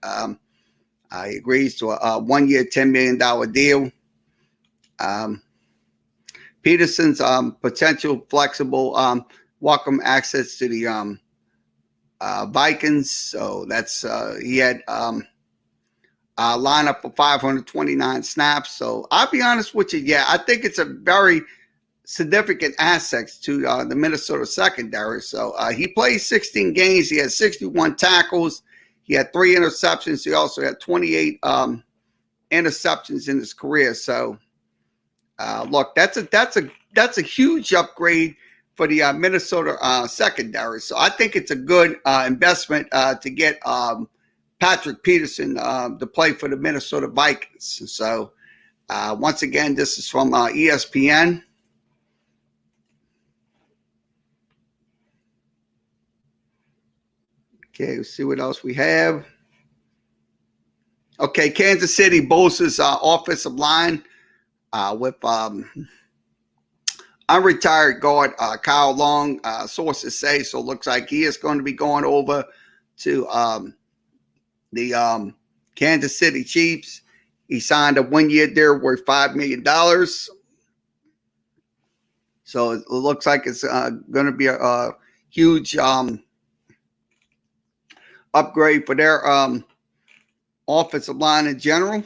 he agrees to a 1-year, $10 million deal. Peterson's potential flexible welcome access to the Vikings. So that's he had lineup for 529 snaps. So I'll be honest with you. Yeah, I think it's a very significant asset to the Minnesota secondary. So he played 16 games. He had 61 tackles. He had 3 interceptions. He also had 28 interceptions in his career. So look, that's a huge upgrade for the Minnesota secondary. So I think it's a good investment to get Patrick Peterson to play for the Minnesota Vikings. So once again, this is from ESPN. Okay, let's see what else we have. Okay, Kansas City boasts offensive line with unretired guard Kyle Long, sources say. So it looks like he is going to be going over to the Kansas City Chiefs. He signed a 1-year deal worth $5 million. So it looks like it's going to be a huge upgrade for their offensive line in general.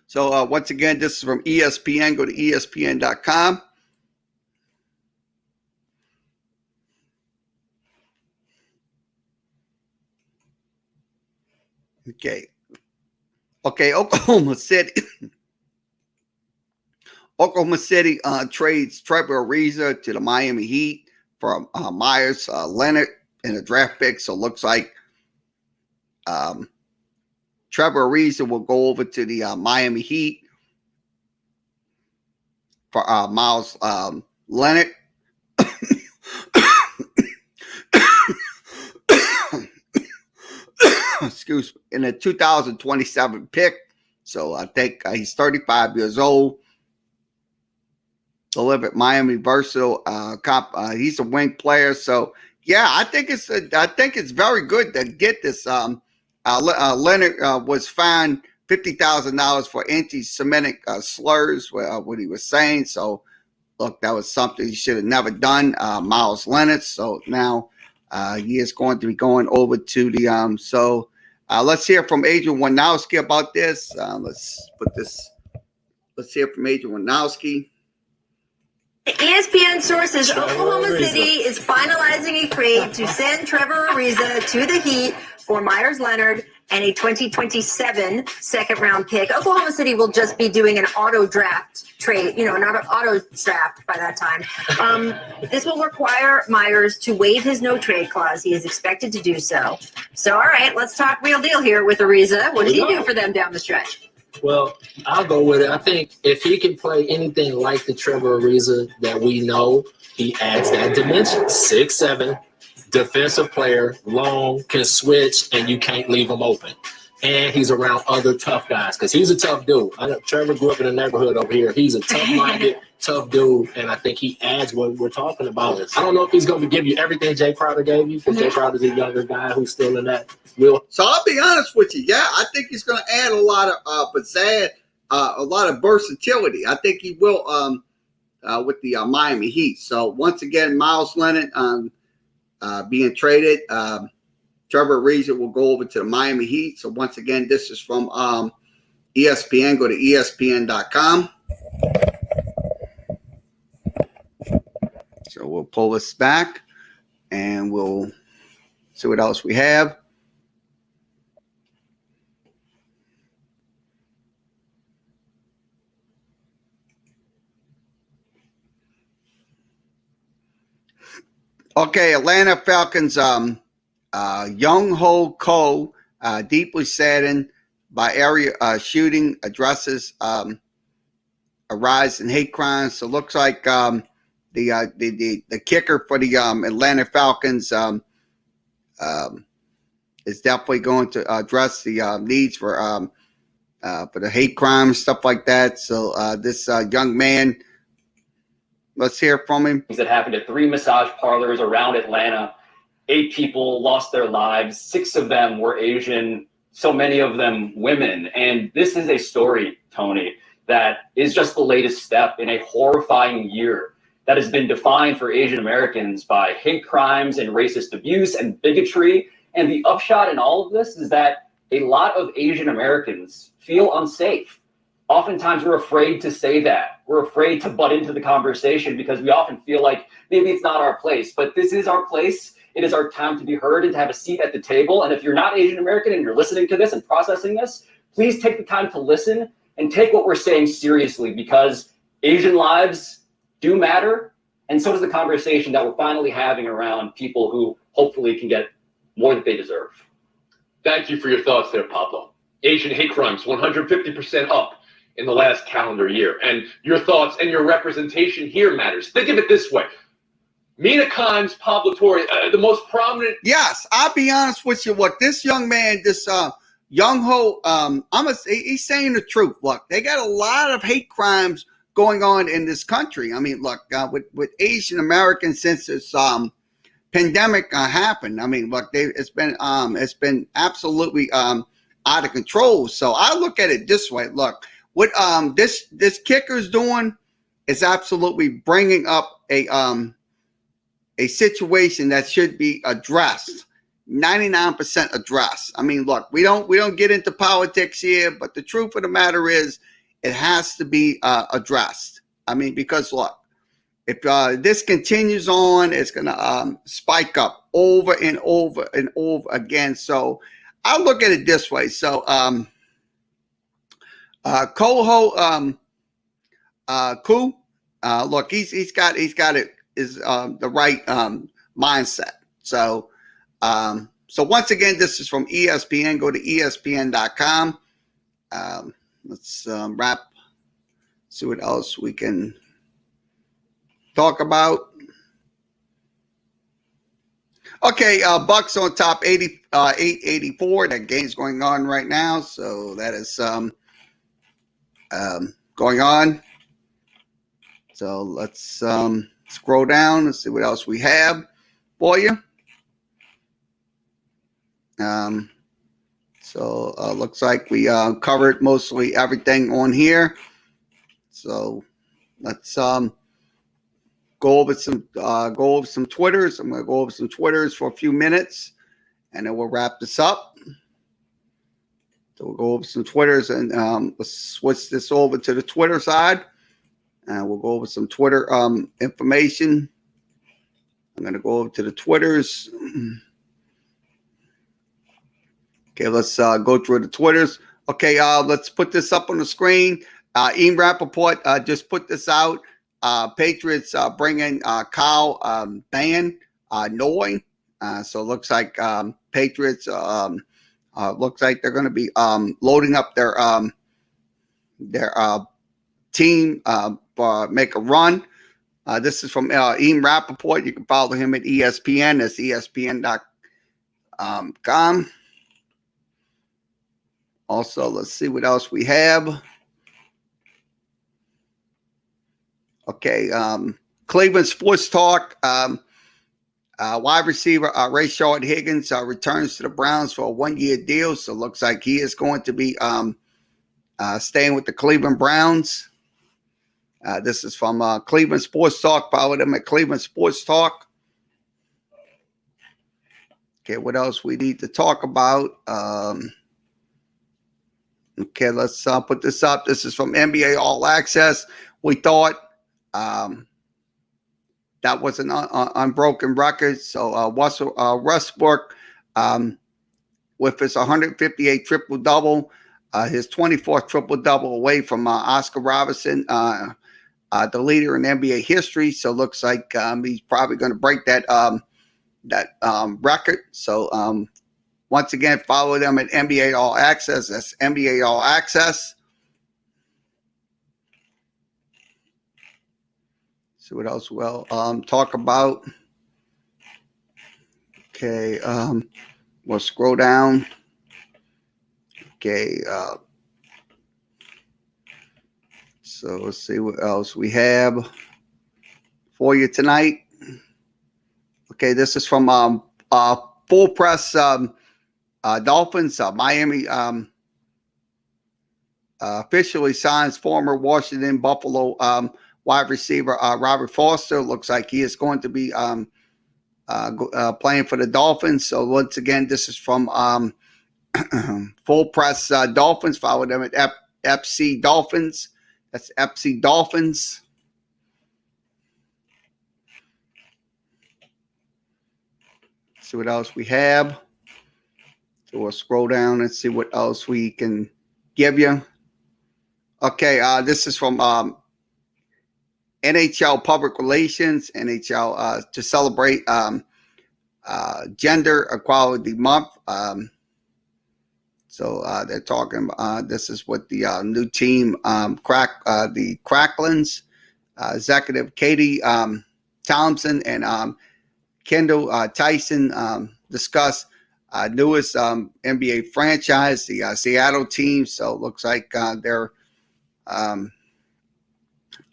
So once again, this is from ESPN. Go to ESPN.com. Okay. Okay, Oklahoma City. Oklahoma City trades Trevor Ariza to the Miami Heat for Myers Leonard in a draft pick. So it looks like Trevor Ariza will go over to the Miami Heat for Miles Leonard. Excuse me, in a 2027 pick. So I think he's 35 years old. To live at Miami, versatile he's a wing player. So yeah, I think it's very good to get this. Leonard was fined $50,000 for anti-Semitic slurs, what he was saying. So look, that was something he should have never done. Miles Leonard. So now he is going to be going over to the so let's hear from Adrian Wojnarowski about this. Let's hear from Adrian Wojnarowski. ESPN sources Oklahoma City is finalizing a trade to send Trevor Ariza to the Heat for Myers Leonard and a 2027 second-round pick. Oklahoma City will just be doing an auto draft trade, an auto draft by that time. This will require Myers to waive his no-trade clause. He is expected to do so. So, all right, let's talk real deal here with Ariza. What does he do for them down the stretch? Well, I'll go with it. I think if he can play anything like the Trevor Ariza that we know, he adds that dimension. 6'7", defensive player, long, can switch, and you can't leave him open. And he's around other tough guys because he's a tough dude. I know Trevor grew up in the neighborhood over here. He's a tough-minded, tough dude, and I think he adds what we're talking about. I don't know if he's going to give you everything Jay Crowder gave you because Jay Crowder's a younger guy who's still in that wheel. So I'll be honest with you. Yeah, I think he's going to add a lot of pizzazz, a lot of versatility. I think he will with the Miami Heat. So once again, Myles Leonard being traded. Trevor Ariza will go over to the Miami Heat. So once again, this is from ESPN. Go to ESPN.com. So we'll pull this back and we'll see what else we have. Okay, Atlanta Falcons Young Ho Ko, deeply saddened by area shooting, addresses a rise in hate crimes. So it looks like the kicker for the Atlanta Falcons is definitely going to address the needs for the hate crimes, stuff like that. So this young man, let's hear from him. That happened at 3 massage parlors around Atlanta. 8 people lost their lives. 6 of them were Asian, so many of them women. And this is a story, Tony, that is just the latest step in a horrifying year that has been defined for Asian Americans by hate crimes and racist abuse and bigotry. And the upshot in all of this is that a lot of Asian Americans feel unsafe. Oftentimes we're afraid to say that. We're afraid to butt into the conversation because we often feel like maybe it's not our place, but this is our place. It is our time to be heard and to have a seat at the table. And if you're not Asian American and you're listening to this and processing this, please take the time to listen and take what we're saying seriously, because Asian lives do matter. And so does the conversation that we're finally having around people who hopefully can get more than they deserve. Thank you for your thoughts there, Pablo. Asian hate crimes, 150% up in the last calendar year. And your thoughts and your representation here matters. Think of it this way. Mina Kimes, Pablo Torre, the most prominent. Yes, I'll be honest with you. What this young man, this Young Ho, he's saying the truth. Look, they got a lot of hate crimes going on in this country. I mean, look, with Asian Americans since this pandemic happened. I mean, look, it's been absolutely out of control. So I look at it this way. Look, what this kicker's doing is absolutely bringing up a situation that should be addressed, 99% addressed. I mean, look, we don't get into politics here, but the truth of the matter is it has to be addressed. I mean, because look, if this continues on, it's going to spike up over and over and over again. So I look at it this way. So Koho Ku. Look, he's got it is the right mindset. So so once again, this is from ESPN. Go to ESPN.com. Let's wrap. See what else we can talk about. Okay, Bucks on top 884. That game's going on right now, so that is going on. So let's scroll down and see what else we have for you. So looks like we covered mostly everything on here. So let's go over some Twitters. I'm going to go over some Twitters for a few minutes, and then we'll wrap this up. So we'll go over some Twitters, and let's switch this over to the Twitter side, and we'll go over some Twitter information. I'm going to go over to the Twitters. Okay, let's go through the Twitters. Okay, let's put this up on the screen. Ian Rappaport just put this out. Patriots bringing Kyle Van Noy. So it looks like Patriots looks like they're going to be loading up their team make a run. This is from Ian Rappaport. You can follow him at ESPN. That's ESPN.com. Also, let's see what else we have. Okay, Cleveland Sports Talk. Wide receiver Rashard Higgins returns to the Browns for a 1-year deal. So it looks like he is going to be staying with the Cleveland Browns. This is from Cleveland Sports Talk. Follow them at Cleveland Sports Talk. Okay, what else we need to talk about? Okay, let's put this up. This is from NBA All Access. We thought that was an unbroken record. So Westbrook, with his 158 triple-double, his 24th triple-double away from Oscar Robertson, the leader in NBA history. So it looks like he's probably going to break that record. So once again, follow them at NBA All Access. That's NBA All Access. See what else we'll talk about. Okay, we'll scroll down. Okay, so let's see what else we have for you tonight. Okay, this is from Full Press Dolphins. Miami officially signs former Washington Buffalo wide receiver Robert Foster. Looks like he is going to be playing for the Dolphins. So once again, this is from Full Press Dolphins. Follow them at FC Dolphins. That's FC Dolphins. See what else we have. So we'll scroll down and see what else we can give you. Okay, this is from NHL Public Relations, NHL to celebrate Gender Equality Month. So they're talking. This is what the new team, the Cracklins, executive Katie Townsend and Kendall Tyson discuss newest NBA franchise, the Seattle team. So it looks like they're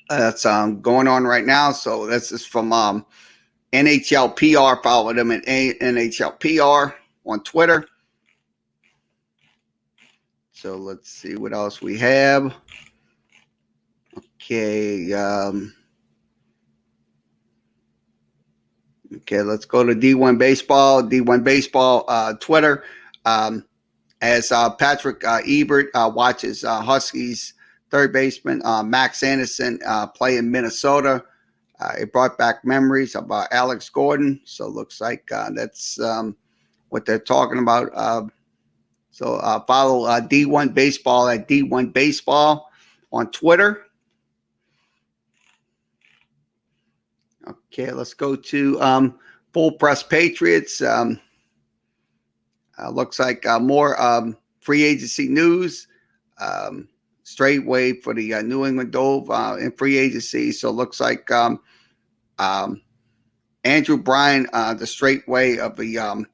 that's going on right now. So this is from NHL PR. Follow them at NHL PR on Twitter. So let's see what else we have. Okay. Okay, let's go to D1 Baseball. D1 Baseball Twitter. As Patrick Ebert watches Huskies third baseman Max Anderson play in Minnesota. It brought back memories about Alex Gordon. So it looks like that's what they're talking about. So follow D1 Baseball at D1 Baseball on Twitter. Okay, let's go to Full Press Patriots. Looks like more free agency news. Straightway for the New England Dove in free agency. So it looks like Andrew Bryan, the straightway of the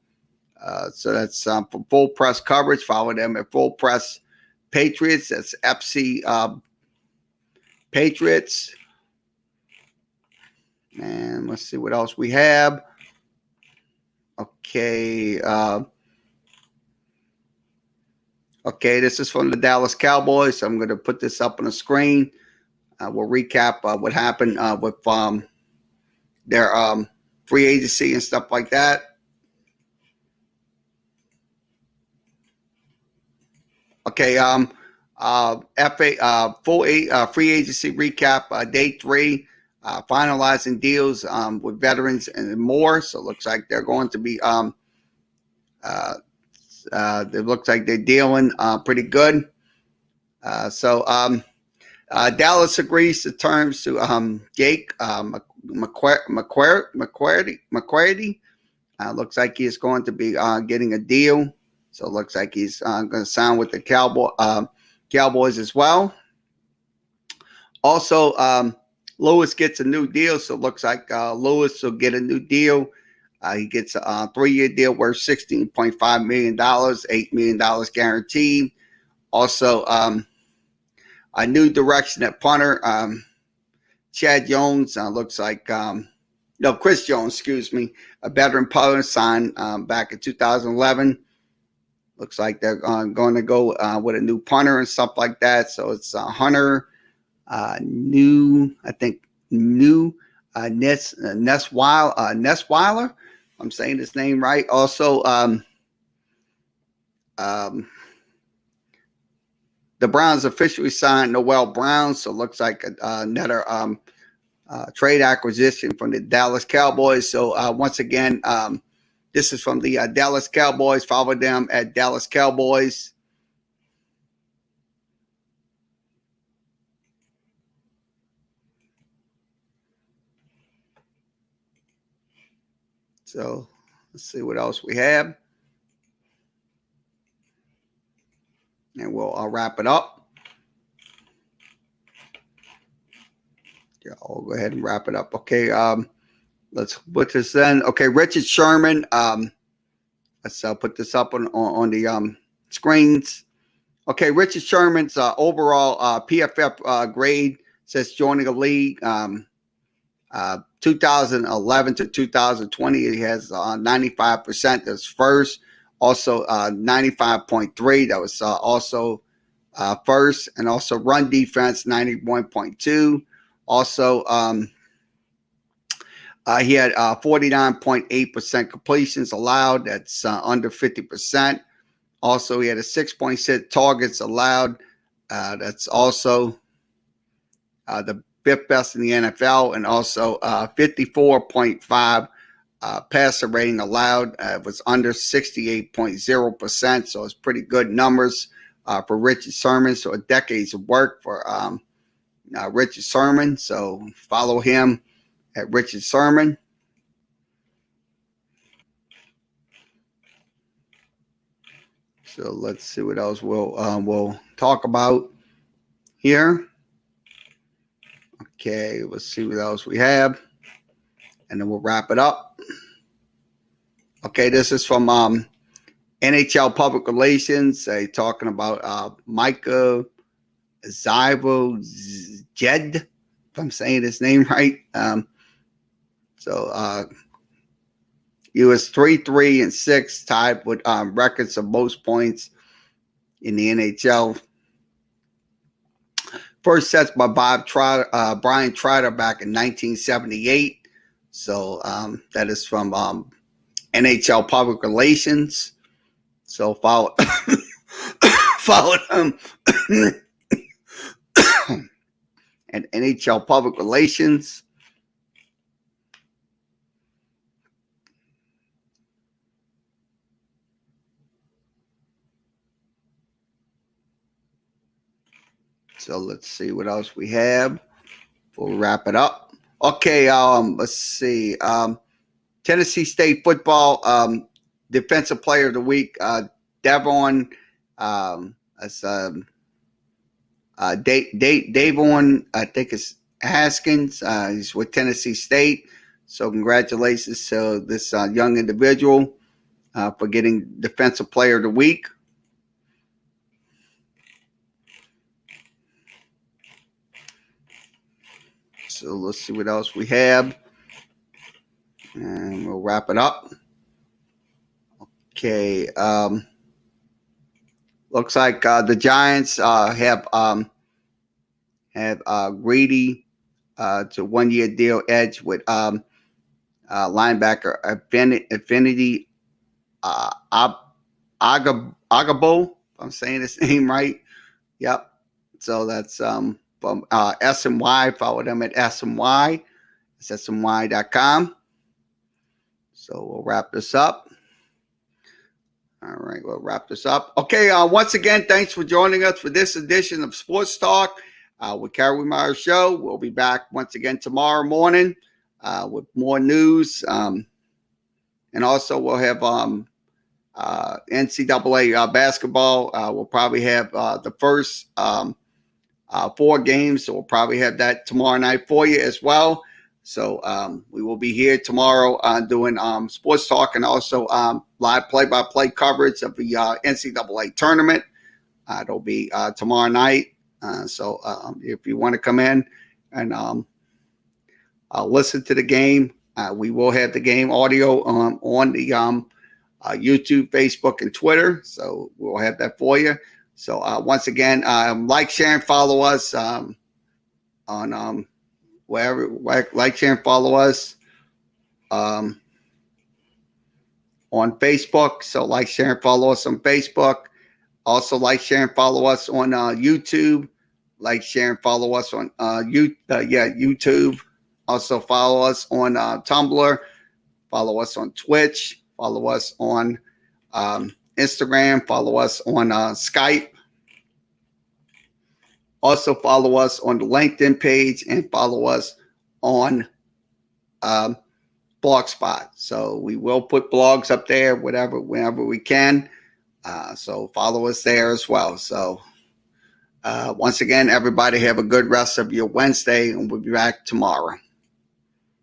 so that's for Full Press coverage. Follow them at Full Press Patriots. That's FC Patriots. And let's see what else we have. Okay. Okay, this is from the Dallas Cowboys. So I'm going to put this up on the screen. We'll recap what happened with their free agency and stuff like that. Okay, full free agency recap, day 3, finalizing deals with veterans and more. So it looks like they're going to be it looks like they're dealing pretty good. So Dallas agrees to terms to Jake McQuarrie. Looks like he's going to be getting a deal. So it looks like he's going to sign with the Cowboys as well. Also, Lewis gets a new deal. So it looks like Lewis will get a new deal. He gets a 3-year deal worth $16.5 million, $8 million guaranteed. Also, a new direction at punter. Chad Jones looks like, Chris Jones, excuse me, a veteran punter signed back in 2011. Looks like they're going to go with a new punter and stuff like that. So it's Hunter Nessweiler. I'm saying his name right. Also, the Browns officially signed Noel Brown, so it looks like another trade acquisition from the Dallas Cowboys. So once again, this is from the Dallas Cowboys. Follow them at Dallas Cowboys. So let's see what else we have. And we'll wrap it up. Yeah, I'll go ahead and wrap it up. Okay, let's put this then. Okay, Richard Sherman. Let's put this up on the screens. Okay, Richard Sherman's overall PFF grade says joining the league 2011 to 2020. He has 95%. That's first. Also 95.3. That was also first. And also run defense 91.2. Also, he had 49.8% completions allowed. That's under 50%. Also, he had a 6.6 targets allowed. That's also the 5th best in the NFL. And also 54.5 passer rating allowed. Was under 68.0%. So it's pretty good numbers for Richard Sherman. So a decades of work for Richard Sherman. So follow him at Richard Sherman. So let's see what else we'll talk about here. Okay, let's see what else we have, and then we'll wrap it up. Okay, this is from NHL Public Relations. Talking about Micah Jed, if I'm saying his name right. So he was 3-3-6, tied with records of most points in the NHL. First sets by Brian Trotter back in 1978. So that is from NHL Public Relations. So follow him at NHL Public Relations. So let's see what else we have before we wrap it up. Okay, let's see. Tennessee State football defensive player of the week, Davon. That's Davon. I think it's Haskins. He's with Tennessee State. So congratulations to this young individual for getting defensive player of the week. So let's see what else we have. And we'll wrap it up. Okay. Looks like the Giants have Grady to 1 year deal edge with linebacker Affinity Agabo. If I'm saying his name right. Yep. So that's from SMY. Follow them at SMY. It's SMY.com. So we'll wrap this up. All right, we'll wrap this up. Okay, once again, thanks for joining us for this edition of Sports Talk with Kerry Wehmeyer Show. We'll be back once again tomorrow morning with more news. And also we'll have NCAA basketball. We'll probably have the first 4 games. So we'll probably have that tomorrow night for you as well. So we will be here tomorrow doing sports talk and also live play-by-play coverage of the NCAA tournament. It'll be tomorrow night. So if you want to come in and listen to the game, we will have the game audio on the YouTube, Facebook, and Twitter. So we'll have that for you. So once again, like, share, and follow us on wherever. Like, share, and follow us on Facebook. So like, share, and follow us on Facebook. Also like, share, and follow us on YouTube. Like, share, and follow us on YouTube. Also follow us on Tumblr. Follow us on Twitch. Follow us on Instagram. Follow us on Skype. Also follow us on the LinkedIn page and follow us on Blogspot. So we will put blogs up there, whenever we can. So follow us there as well. So once again, everybody have a good rest of your Wednesday, and we'll be back tomorrow.